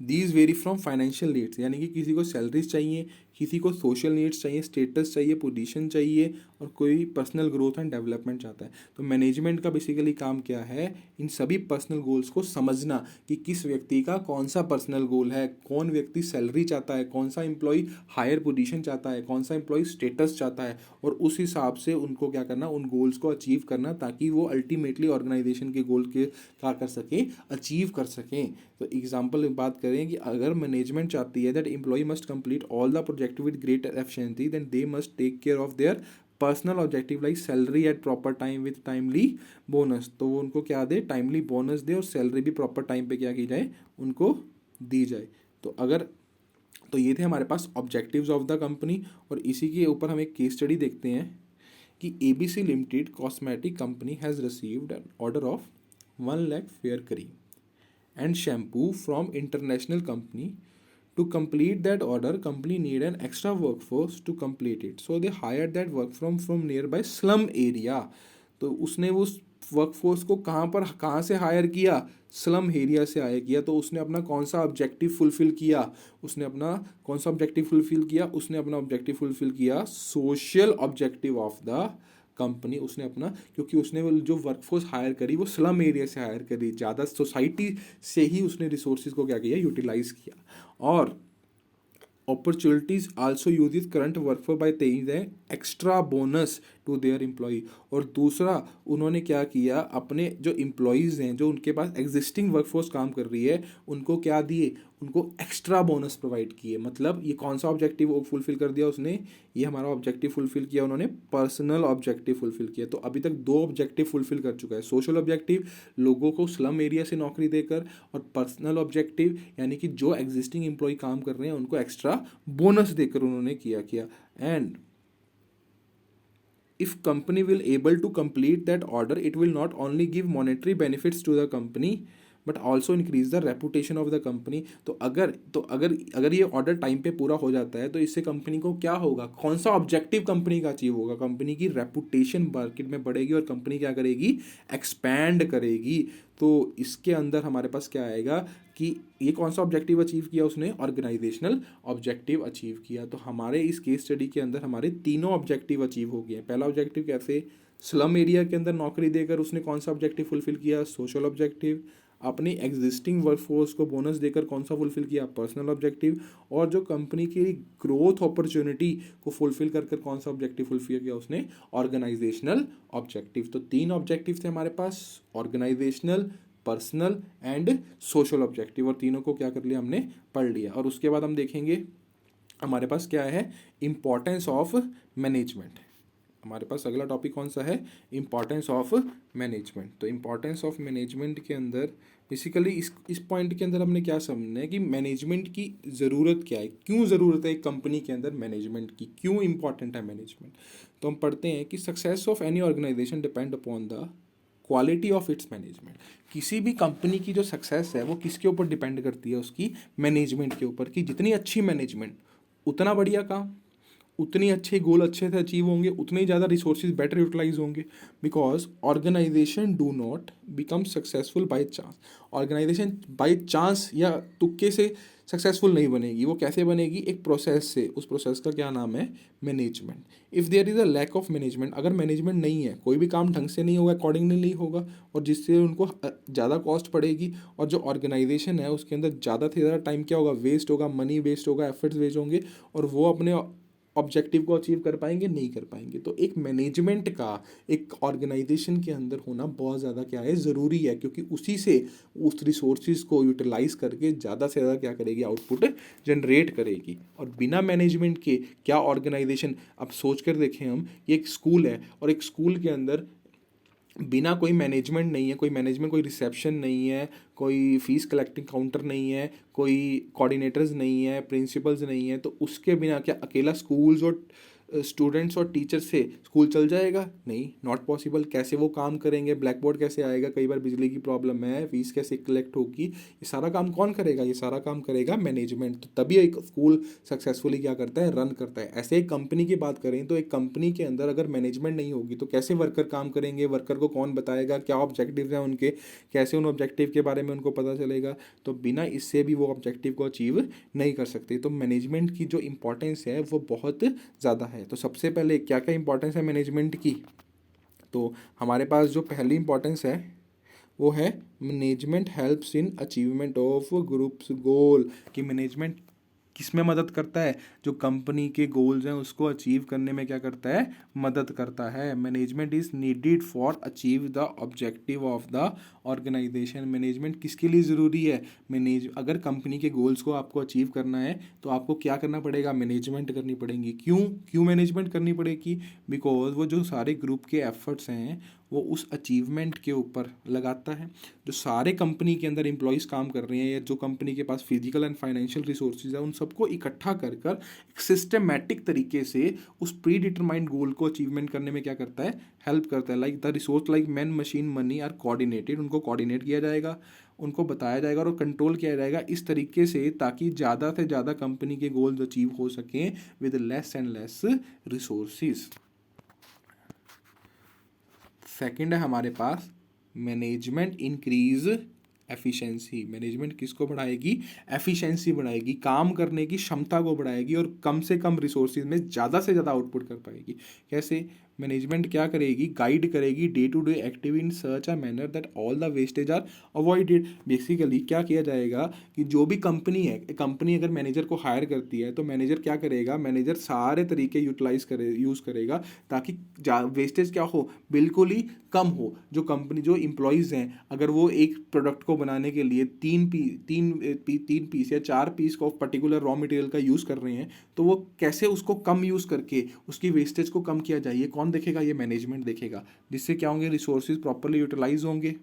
these very from financial needs, यानी कि किसी को सैलरीज चाहिए, किसी को सोशल नीड्स चाहिए, स्टेटस चाहिए, पोजीशन चाहिए, और कोई पर्सनल ग्रोथ एंड डेवलपमेंट चाहता है। तो मैनेजमेंट का बेसिकली काम क्या है, इन सभी पर्सनल गोल्स को समझना कि किस व्यक्ति का कौन सा पर्सनल गोल है, कौन व्यक्ति सैलरी चाहता है, कौन सा एम्प्लॉय हायर पोजीशन चाहता है, कौन सा एम्प्लॉय स्टेटस चाहता है, और उस हिसाब से उनको क्या करना, उन गोल्स को अचीव करना, ताकि वो अल्टीमेटली ऑर्गेनाइजेशन के गोल के क्या कर सकें, अचीव कर सकें। तो एग्जाम्पल में बात करें कि अगर मैनेजमेंट चाहती है that employee must complete all the project with great efficiency, then they must take care of their personal objective like salary at proper time with timely bonus. तो वो उनको क्या दे, टाइमली बोनस दे, और सैलरी भी proper time पे क्या की जाए, उनको दी जाए। तो अगर तो ये थे हमारे पास ऑब्जेक्टिव्स ऑफ द कंपनी। और इसी के ऊपर हम एक केस स्टडी देखते हैं कि ABC limited cosmetic company has received an order of 1 lakh fair cream and shampoo from international company. To complete that order, company need an extra workforce to complete it, so they hired that work from nearby slum area. तो उसने उस workforce को कहाँ से higher किया, slum area से higher किया। तो उसने अपना कौन सा ऑब्जेक्टिव फुलफिल किया, उसने अपना ऑब्जेक्टिव फुलफिल किया social objective of the company. उसने अपना, क्योंकि उसने वो जो वर्कफोर्स हायर करी वो स्लम एरिया से हायर करी, ज़्यादा सोसाइटी से ही उसने रिसोर्सेज को क्या किया, यूटिलाइज किया। और opportunities also use this current workforce by paying the extra bonus to their employee. और दूसरा उन्होंने क्या किया, अपने जो एम्प्लॉयज़ हैं, जो उनके पास एग्जिस्टिंग वर्कफोर्स काम कर रही है, उनको क्या दिए, उनको एक्स्ट्रा बोनस प्रोवाइड किए। मतलब ये कौन सा ऑब्जेक्टिव फुलफिल कर दिया उसने, ये हमारा ऑब्जेक्टिव फुलफिल किया उन्होंने, पर्सनल ऑब्जेक्टिव फुलफिल किया। तो अभी तक 2 ऑब्जेक्टिव फुलफिल कर चुका है, सोशल ऑब्जेक्टिव लोगों को स्लम एरिया से नौकरी देकर, और पर्सनल ऑब्जेक्टिव यानी कि जो एग्जिस्टिंग एम्प्लॉय काम कर रहे हैं उनको एक्स्ट्रा बोनस देकर उन्होंने किया। And if company will able to complete that order, it will not only give monetary benefits to the company but also increase the reputation of the company. तो अगर ये ऑर्डर टाइम पे पूरा हो जाता है तो इससे कंपनी को क्या होगा, कौन सा ऑब्जेक्टिव कंपनी का अचीव होगा, कंपनी की रेपुटेशन मार्केट में बढ़ेगी और कंपनी क्या करेगी, एक्सपैंड करेगी। तो इसके अंदर हमारे पास क्या आएगा कि ये कौन सा ऑब्जेक्टिव अचीव किया उसने, ऑर्गेनाइजेशनल ऑब्जेक्टिव अचीव किया। तो हमारे इस केस स्टडी के अंदर हमारे तीनों ऑब्जेक्टिव अचीव हो गए। पहला ऑब्जेक्टिव कैसे, स्लम एरिया के अंदर नौकरी देकर उसने कौन सा ऑब्जेक्टिव फुलफिल किया, सोशल ऑब्जेक्टिव। अपनी एग्जिस्टिंग वर्कफोर्स को बोनस देकर कौन सा फुलफिल किया, पर्सनल ऑब्जेक्टिव। और जो कंपनी की ग्रोथ अपॉर्चुनिटी को फुलफिल कर कौन सा ऑब्जेक्टिव फुलफिल किया उसने, ऑर्गेनाइजेशनल ऑब्जेक्टिव। तो 3 ऑब्जेक्टिव थे हमारे पास, organisational, personal and social objective, और तीनों को क्या कर लिया हमने, पढ़ लिया। और उसके बाद हम देखेंगे हमारे पास क्या है, इंपॉर्टेंस ऑफ मैनेजमेंट। हमारे पास अगला टॉपिक कौन सा है, इंपॉर्टेंस ऑफ मैनेजमेंट। तो इंपॉर्टेंस ऑफ मैनेजमेंट के अंदर बेसिकली इस पॉइंट के अंदर हमने क्या समझना है कि मैनेजमेंट की ज़रूरत क्या है, क्यों ज़रूरत है एक कंपनी के अंदर मैनेजमेंट की, क्यों इंपॉर्टेंट है मैनेजमेंट। तो हम पढ़ते हैं कि success of any organisation depend upon the quality of its management. किसी भी कंपनी की जो सक्सेस है वो किसके ऊपर डिपेंड करती है, उसकी मैनेजमेंट के ऊपर, कि जितनी अच्छी मैनेजमेंट उतना बढ़िया काम, उतनी अच्छे गोल अच्छे से अचीव होंगे, उतने ही ज़्यादा रिसोर्सेज बेटर यूटिलाइज होंगे। Because organisation do not become successful by chance. Organisation by chance या तुक्के से सक्सेसफुल नहीं बनेगी। वो कैसे बनेगी, एक प्रोसेस से। उस प्रोसेस का क्या नाम है, management. If there is a lack of management, अगर मैनेजमेंट नहीं है, कोई भी काम ढंग से नहीं होगा, अकॉर्डिंगली नहीं होगा, और जिससे उनको ज़्यादा कॉस्ट पड़ेगी, और जो ऑर्गेनाइजेशन है उसके अंदर ज़्यादा से ज़्यादा टाइम क्या होगा, वेस्ट होगा, मनी वेस्ट होगा, एफर्ट्स वेस्ट होंगे, और वो अपने ऑब्जेक्टिव को अचीव कर पाएंगे, नहीं कर पाएंगे। तो एक मैनेजमेंट का एक ऑर्गेनाइजेशन के अंदर होना बहुत ज़्यादा क्या है, ज़रूरी है, क्योंकि उसी से उस रिसोर्सेज को यूटिलाइज करके ज़्यादा से ज़्यादा क्या करेगी, आउटपुट जनरेट करेगी। और बिना मैनेजमेंट के क्या ऑर्गेनाइजेशन, अब सोच कर देखें हम, ये एक स्कूल है, और एक स्कूल के अंदर बिना कोई मैनेजमेंट नहीं है, कोई मैनेजमेंट, कोई रिसेप्शन नहीं है, कोई फीस कलेक्टिंग काउंटर नहीं है, कोई कोऑर्डिनेटर्स नहीं है, प्रिंसिपल्स नहीं है, तो उसके बिना क्या अकेला स्कूल्स और स्टूडेंट्स और टीचर से स्कूल चल जाएगा? नहीं, नॉट पॉसिबल। कैसे वो काम करेंगे, ब्लैक बोर्ड कैसे आएगा, कई बार बिजली की प्रॉब्लम है, फीस कैसे कलेक्ट होगी, ये सारा काम कौन करेगा, ये सारा काम करेगा मैनेजमेंट। तो तभी एक स्कूल सक्सेसफुली क्या करता है, रन करता है। ऐसे एक कंपनी की बात करें तो एक कंपनी के अंदर अगर मैनेजमेंट नहीं होगी तो कैसे वर्कर काम करेंगे, वर्कर को कौन बताएगा, क्या ऑब्जेक्टिव हैं उनके, कैसे उन ऑब्जेक्टिव के बारे में उनको पता चलेगा। तो बिना इससे भी वो ऑब्जेक्टिव को अचीव नहीं कर सकते। तो मैनेजमेंट की जो इंपॉर्टेंस है वो बहुत ज़्यादा है। तो सबसे पहले क्या क्या इंपॉर्टेंस है मैनेजमेंट की, तो हमारे पास जो पहली इंपॉर्टेंस है वो है management helps in achievement of groups goal. कि मैनेजमेंट किस में मदद करता है, जो कंपनी के गोल्स हैं उसको अचीव करने में क्या करता है, मदद करता है। Management is needed for achieve the objective of the organisation. Management किसके लिए ज़रूरी है, अगर कंपनी के गोल्स को आपको अचीव करना है तो आपको क्या करना पड़ेगा, मैनेजमेंट करनी पड़ेगी। क्यों क्यों मैनेजमेंट करनी पड़ेगी, बिकॉज वो जो सारे ग्रुप के एफर्ट्स हैं वो उस अचीवमेंट के ऊपर लगाता है। जो सारे कंपनी के अंदर एम्प्लॉयज़ काम कर रहे हैं, या जो कंपनी के पास फिजिकल एंड फाइनेंशियल रिसोर्सेज है, उन सबको इकट्ठा कर कर एक सिस्टमेटिक तरीके से उस प्री डिटरमाइंड गोल को अचीवमेंट करने में क्या करता है, हेल्प करता है। Like the resource like man machine money are coordinated, उनको कोऑर्डिनेट किया जाएगा, उनको बताया जाएगा और कंट्रोल किया जाएगा इस तरीके से ताकि ज़्यादा से ज़्यादा कंपनी के गोल्स अचीव हो सकें with less and less resources. Second है हमारे पास मैनेजमेंट इंक्रीज एफिशिएंसी। मैनेजमेंट किसको बढ़ाएगी, एफिशिएंसी बढ़ाएगी, काम करने की क्षमता को बढ़ाएगी और कम से कम रिसोर्सेज में ज़्यादा से ज़्यादा आउटपुट कर पाएगी। कैसे, मैनेजमेंट क्या करेगी, गाइड करेगी day to day active in such a manner that all the wastage are avoided. Basically क्या किया जाएगा कि जो भी कंपनी है, कंपनी अगर मैनेजर को हायर करती है तो मैनेजर क्या करेगा, मैनेजर सारे तरीके यूज़ करेगा ताकि वेस्टेज क्या हो, बिल्कुल ही कम हो। जो कंपनी, जो इम्प्लॉयज़ हैं, अगर वो एक प्रोडक्ट को बनाने के लिए तीन पीस या 4 piece of particular raw material का यूज़ कर रहे हैं, तो वो कैसे उसको कम यूज़ करके उसकी वेस्टेज को कम किया जाए, ये कौन देखेगा, ये मैनेजमेंट देखेगा। जिससे क्या होंगे, रिसोर्सेज प्रॉपरली यूटिलाइज होंगे,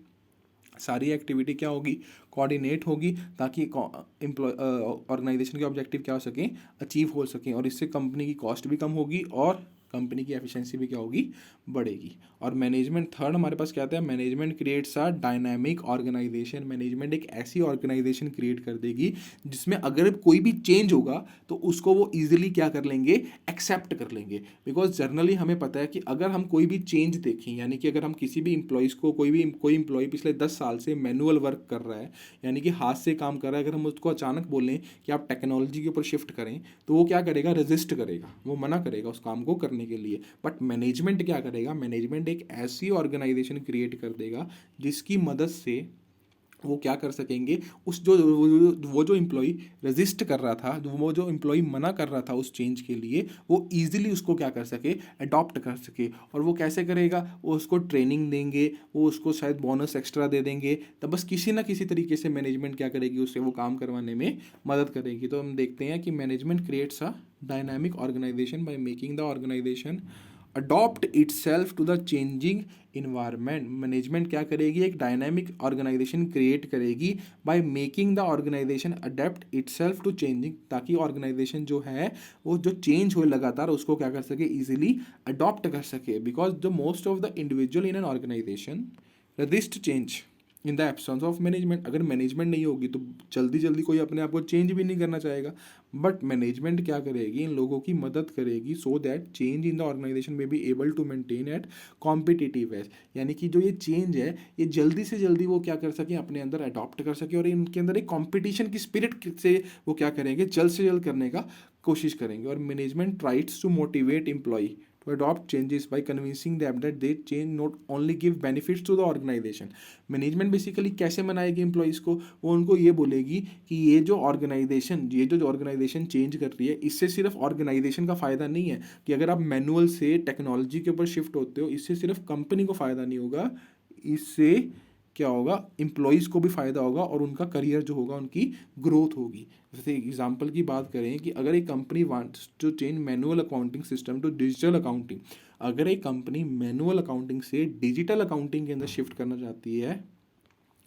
सारी एक्टिविटी क्या होगी, कोऑर्डिनेट होगी, ताकि ऑर्गेनाइजेशन के ऑब्जेक्टिव क्या हो सकें, अचीव हो सकें, और इससे कंपनी की कॉस्ट भी कम होगी और कंपनी की एफिशिएंसी भी क्या होगी, बढ़ेगी। और मैनेजमेंट थर्ड हमारे पास क्या आता है, management creates a dynamic organisation. Management एक ऐसी ऑर्गेनाइजेशन क्रिएट कर देगी जिसमें अगर कोई भी चेंज होगा तो उसको वो ईजिली क्या कर लेंगे, एक्सेप्ट कर लेंगे। बिकॉज जर्नली हमें पता है कि अगर हम कोई भी चेंज देखें, यानी कि अगर हम किसी भी इम्प्लॉयज़ को, कोई इम्प्लॉय पिछले 10 साल से मैनुअल वर्क कर रहा है, यानी कि हाथ से काम कर रहा है, अगर हम उसको अचानक बोलें कि आप टेक्नोलॉजी के ऊपर शिफ्ट करें, तो वो क्या करेगा, रेजिस्ट करेगा, वो मना करेगा उस काम को करने के लिए। बट मैनेजमेंट क्या करेगा, मैनेजमेंट एक ऐसी ऑर्गेनाइजेशन क्रिएट कर देगा जिसकी मदद से वो क्या कर सकेंगे, उस वो जो इम्प्लॉई रेजिस्ट कर रहा था, वो जो इम्प्लॉई मना कर रहा था उस चेंज के लिए, वो ईजिली उसको क्या कर सके, अडॉप्ट कर सके। और वो कैसे करेगा, वो उसको ट्रेनिंग देंगे, वो उसको शायद बोनस एक्स्ट्रा दे देंगे, तब बस किसी ना किसी तरीके से मैनेजमेंट क्या करेगी, उससे वो काम करवाने में मदद करेगी। तो हम देखते हैं कि management creates a dynamic organisation by making the organisation adopt itself to the changing environment, management क्या करेगी, एक डायनामिक ऑर्गेनाइजेशन क्रिएट करेगी by making the organisation adapt itself to changing, ताकि ऑर्गेनाइजेशन जो है वो जो चेंज हो लगातार उसको क्या कर सके, इजीली अडॉप्ट कर सके। Because the most of the individual in an organisation resist change in the absence of management. अगर मैनेजमेंट नहीं होगी तो जल्दी जल्दी कोई अपने आप को चेंज भी नहीं करना चाहेगा, बट मैनेजमेंट क्या करेगी, इन लोगों की मदद करेगी so that change in the organisation में be able to maintain at competitive edge, यानी कि जो ये चेंज है ये जल्दी से जल्दी वो क्या कर सके, अपने अंदर अडॉप्ट कर सके और इनके अंदर एक कॉम्पिटिशन की स्पिरिट से वो क्या करेंगे, जल्द से जल्द करने का कोशिश करेंगे। और management tries to motivate employee to adopt changes by convincing them that they change not only give benefits to the organization। Management basically कैसे मनाएगी एम्प्लॉयज़ को, वो उनको ये बोलेगी कि ये जो ऑर्गेनाइजेशन चेंज कर रही है इससे सिर्फ ऑर्गेनाइजेशन का फ़ायदा नहीं है कि अगर आप मैनुअल से टेक्नोलॉजी के ऊपर शिफ्ट होते हो, इससे सिर्फ कंपनी को फ़ायदा नहीं होगा, इससे क्या होगा, एम्प्लॉयज़ को भी फ़ायदा होगा और उनका करियर जो होगा, उनकी ग्रोथ होगी। जैसे एग्जांपल की बात करें कि अगर एक company wants to change manual accounting system to digital accounting, अगर एक कंपनी मैनुअल अकाउंटिंग से डिजिटल अकाउंटिंग के अंदर शिफ्ट करना चाहती है,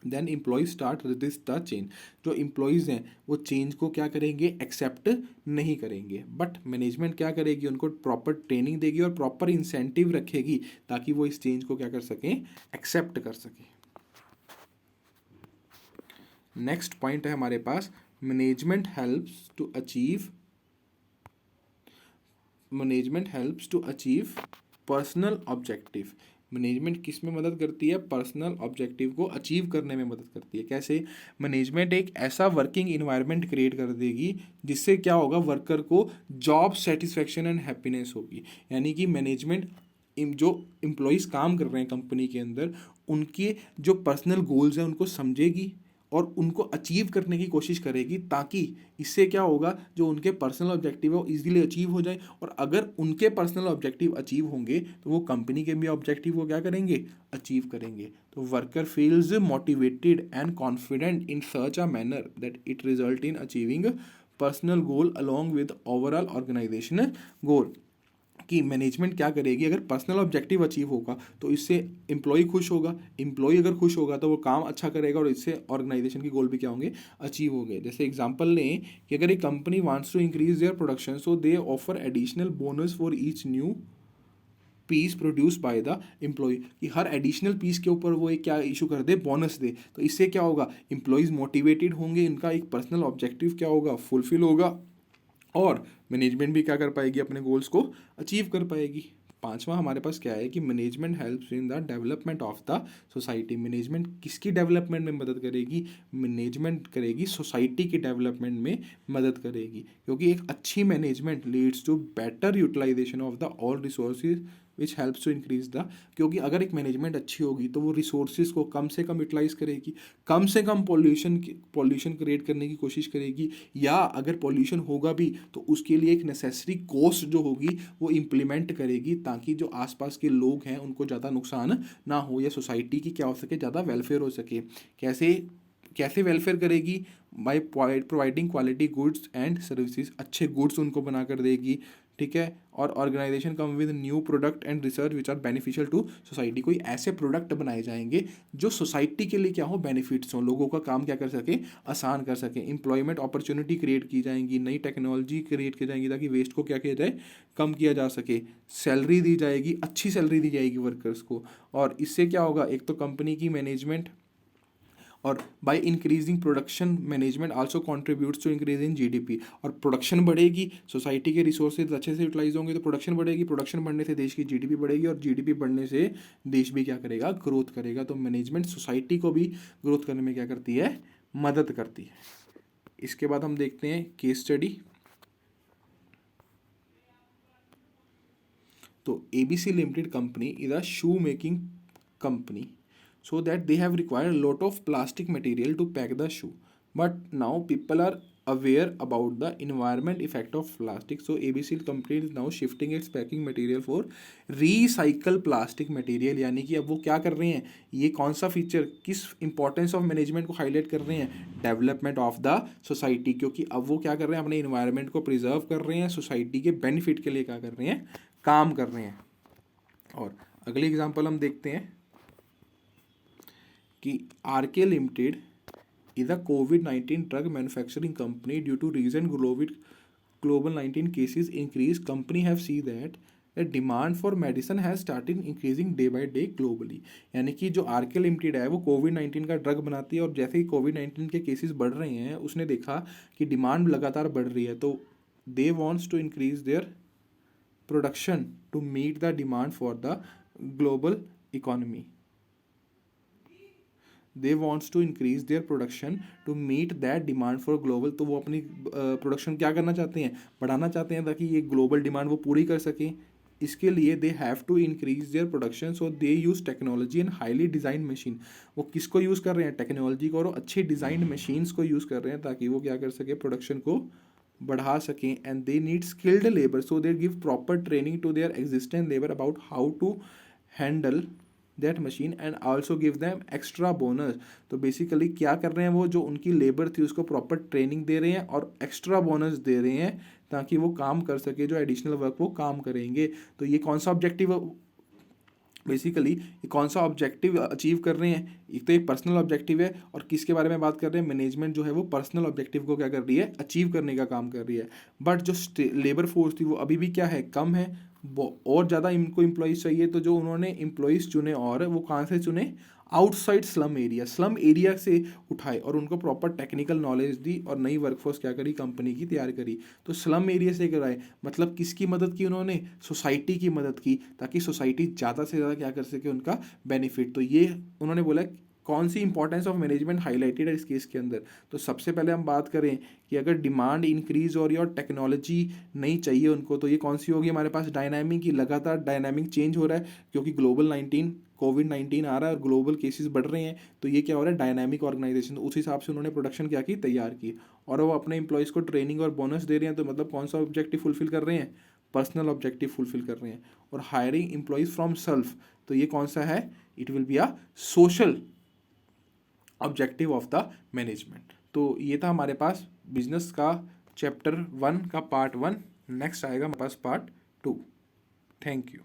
then employees start resist the change. जो एम्प्लॉयज़ हैं वो चेंज को क्या करेंगे, एक्सेप्ट नहीं करेंगे, बट मैनेजमेंट क्या करेगी, उनको प्रॉपर ट्रेनिंग देगी और प्रॉपर इंसेंटिव रखेगी ताकि वो इस चेंज को क्या कर सकें, एक्सेप्ट कर सकें। नेक्स्ट पॉइंट है हमारे पास, management helps to achieve personal objective. Management किस में मदद करती है, पर्सनल ऑब्जेक्टिव को अचीव करने में मदद करती है। कैसे, मैनेजमेंट एक ऐसा वर्किंग इन्वायरमेंट क्रिएट कर देगी जिससे क्या होगा, वर्कर को जॉब सेटिस्फेक्शन एंड हैप्पीनेस होगी। यानी कि मैनेजमेंट जो एम्प्लॉयज़ काम कर रहे हैं कंपनी के अंदर, उनके जो पर्सनल गोल्स हैं उनको समझेगी और उनको अचीव करने की कोशिश करेगी, ताकि इससे क्या होगा, जो उनके पर्सनल ऑब्जेक्टिव है वो इजीली अचीव हो जाए। और अगर उनके पर्सनल ऑब्जेक्टिव अचीव होंगे तो वो कंपनी के भी ऑब्जेक्टिव को क्या करेंगे, अचीव करेंगे। तो worker feels motivated and confident in such a manner that it result in achieving personal goal along with overall organisational goal. कि मैनेजमेंट क्या करेगी, अगर पर्सनल ऑब्जेक्टिव अचीव होगा तो इससे एम्प्लॉय खुश होगा, एम्प्लॉय अगर खुश होगा तो वो काम अच्छा करेगा और इससे ऑर्गेनाइजेशन के गोल भी क्या होंगे, अचीव होंगे। जैसे एग्जांपल लें कि अगर एक company wants to increase their production, so they offer additional bonus for each new piece produce by the employee, कि हर एडिशनल पीस के ऊपर वो एक क्या इशू कर दे, बोनस दे। तो इससे क्या होगा, एम्प्लॉयज़ मोटिवेटेड होंगे, इनका एक पर्सनल ऑब्जेक्टिव क्या होगा, फुलफिल होगा और मैनेजमेंट भी क्या कर पाएगी, अपने गोल्स को अचीव कर पाएगी। पांचवा हमारे पास क्या है कि management helps in the development of the society. Management किसकी डेवलपमेंट में मदद करेगी, मैनेजमेंट करेगी सोसाइटी की डेवलपमेंट में मदद करेगी, क्योंकि एक अच्छी management leads to better utilisation of the all resources which helps to increase the, क्योंकि अगर एक मैनेजमेंट अच्छी होगी तो वो रिसोर्सेज को कम से कम यूटिलाइज करेगी, कम से कम पॉल्यूशन क्रिएट करने की कोशिश करेगी, या अगर पॉल्यूशन होगा भी तो उसके लिए एक नेसेसरी कॉस्ट जो होगी वो इम्प्लीमेंट करेगी, ताकि जो आसपास के लोग हैं उनको ज़्यादा नुकसान ना हो या सोसाइटी की क्या हो सके, ज़्यादा वेलफेयर हो सके। कैसे वेलफेयर करेगी, by providing quality goods and services, अच्छे गुड्स उनको बना कर देगी, ठीक है। और organisation come with new product and research which are beneficial to society, कोई ऐसे प्रोडक्ट बनाए जाएंगे जो सोसाइटी के लिए क्या हो, बेनिफिट्स हो, लोगों का काम क्या कर सके, आसान कर सके। एम्प्लॉयमेंट अपॉर्चुनिटी क्रिएट की जाएंगी, नई टेक्नोलॉजी क्रिएट की जाएंगी ताकि वेस्ट को क्या किया जाए, कम किया जा सके। सैलरी दी जाएगी, अच्छी सैलरी दी जाएगी वर्कर्स को, और इससे क्या होगा, एक तो कंपनी की मैनेजमेंट, और by increasing production management also contributes to increase in GDP. और प्रोडक्शन बढ़ेगी, सोसाइटी के रिसोर्सेज अच्छे से यूटिलाइज होंगे तो प्रोडक्शन बढ़ेगी, प्रोडक्शन बढ़ने से देश की जीडीपी बढ़ेगी और जीडीपी बढ़ने से देश भी क्या करेगा, ग्रोथ करेगा। तो मैनेजमेंट सोसाइटी को भी ग्रोथ करने में क्या करती है, मदद करती है। इसके बाद हम देखते हैं केस स्टडी। तो ABC limited company is a shoe making company, so that they have required a lot of plastic material to pack the shoe, but now people are aware about the environment effect of plastic, so ABC company is now shifting its packing material for recycle plastic material। यानी कि अब वो क्या कर रहे हैं, ये कौन सा फीचर, किस इंपॉर्टेंस ऑफ मैनेजमेंट को हाईलाइट कर रहे हैं, डेवलपमेंट ऑफ द सोसाइटी, क्योंकि अब वो क्या कर रहे हैं, अपने इन्वायरमेंट को प्रिजर्व कर रहे हैं, सोसाइटी के बेनिफिट के लिए क्या कर रहे हैं, काम कर रहे हैं। और अगली एग्जांपल हम देखते हैं कि RK limited is a COVID-19 drug manufacturing company. Due to recent global 19 cases increase, company have seen that the demand for medicine has started increasing day by day globally. यानी कि जो आरके लिमिटेड है वो कोविड-19 का drug बनाती है और जैसे ही कोविड-19 के केसेस बढ़ रहे हैं उसने देखा कि डिमांड लगातार बढ़ रही है, तो they wants to increase their production to meet the demand for the global economy. They wants to increase their production to meet that demand for global. तो वो अपनी प्रोडक्शन क्या करना चाहते हैं, बढ़ाना चाहते हैं ताकि ये ग्लोबल डिमांड वो पूरी कर सकें. इसके लिए they have to increase their production, so they use technology and highly design machine. वो किसको यूज़ कर रहे हैं, टेक्नोलॉजी को, और अच्छी डिज़ाइन मशीन्स को यूज़ कर रहे हैं ताकि वो क्या कर सके, प्रोडक्शन को बढ़ा सकें. And they need skilled labour, so they give proper training to their existent labour about how to handle that machine and also give them extra bonus. So basically क्या कर रहे हैं, वो जो उनकी लेबर थी उसको प्रॉपर ट्रेनिंग दे रहे हैं और एक्स्ट्रा बोनस दे रहे हैं ताकि वो काम कर सके, जो एडिशनल वर्क वो काम करेंगे. तो ये कौन सा ऑब्जेक्टिव, बेसिकली ये कौन सा ऑब्जेक्टिव अचीव कर रहे हैं, एक तो ये पर्सनल ऑब्जेक्टिव है और किसके बारे में बात कर रहे हैं, मैनेजमेंट जो है वो पर्सनल ऑब्जेक्टिव को क्या कर रही है, अचीव करने का काम कर रही है. बट जो लेबर फोर्स थी वो अभी भी क्या है, कम है, और ज़्यादा इनको एम्प्लॉयज़ चाहिए. तो जो उन्होंने एम्प्लॉयज़ चुने और वो कहाँ से चुने, आउटसाइड स्लम एरिया से उठाए और उनको प्रॉपर टेक्निकल नॉलेज दी और नई वर्कफोर्स क्या करी, कंपनी की तैयार करी. तो स्लम एरिया से कराए मतलब किसकी मदद की उन्होंने, सोसाइटी की मदद की, ताकि सोसाइटी ज़्यादा से ज़्यादा क्या कर सके, उनका बेनिफिट. तो ये उन्होंने बोला कौन सी इंपॉर्टेंस ऑफ मैनेजमेंट हाईलाइटेड है इस केस के अंदर. तो सबसे पहले हम बात करें कि अगर डिमांड इंक्रीज हो रही है और टेक्नोलॉजी नहीं चाहिए उनको, तो ये कौन सी होगी हमारे पास, डायनामिक की. लगातार डायनामिक चेंज हो रहा है क्योंकि कोविड-19 आ रहा है और ग्लोबल केसेस बढ़ रहे हैं. तो ये क्या हो रहा है, डायनामिक ऑर्गेनाइजेशन. तो उस हिसाब से उन्होंने प्रोडक्शन क्या की, तैयार की, और वो अपने एम्प्लॉयज़ को ट्रेनिंग और बोनस दे रहे हैं. तो मतलब कौन सा ऑब्जेक्टिव फुलफिल कर रहे हैं, पर्सनल ऑब्जेक्टिव फुलफिल कर रहे हैं. और हायरिंग एम्प्लॉयज़ फ्रॉम सेल्फ, तो ये कौन सा है, it will be a social objective of the management. तो ये था हमारे पास बिजनेस का चैप्टर 1 का पार्ट 1. नेक्स्ट आएगा हमारे पास पार्ट 2. Thank you.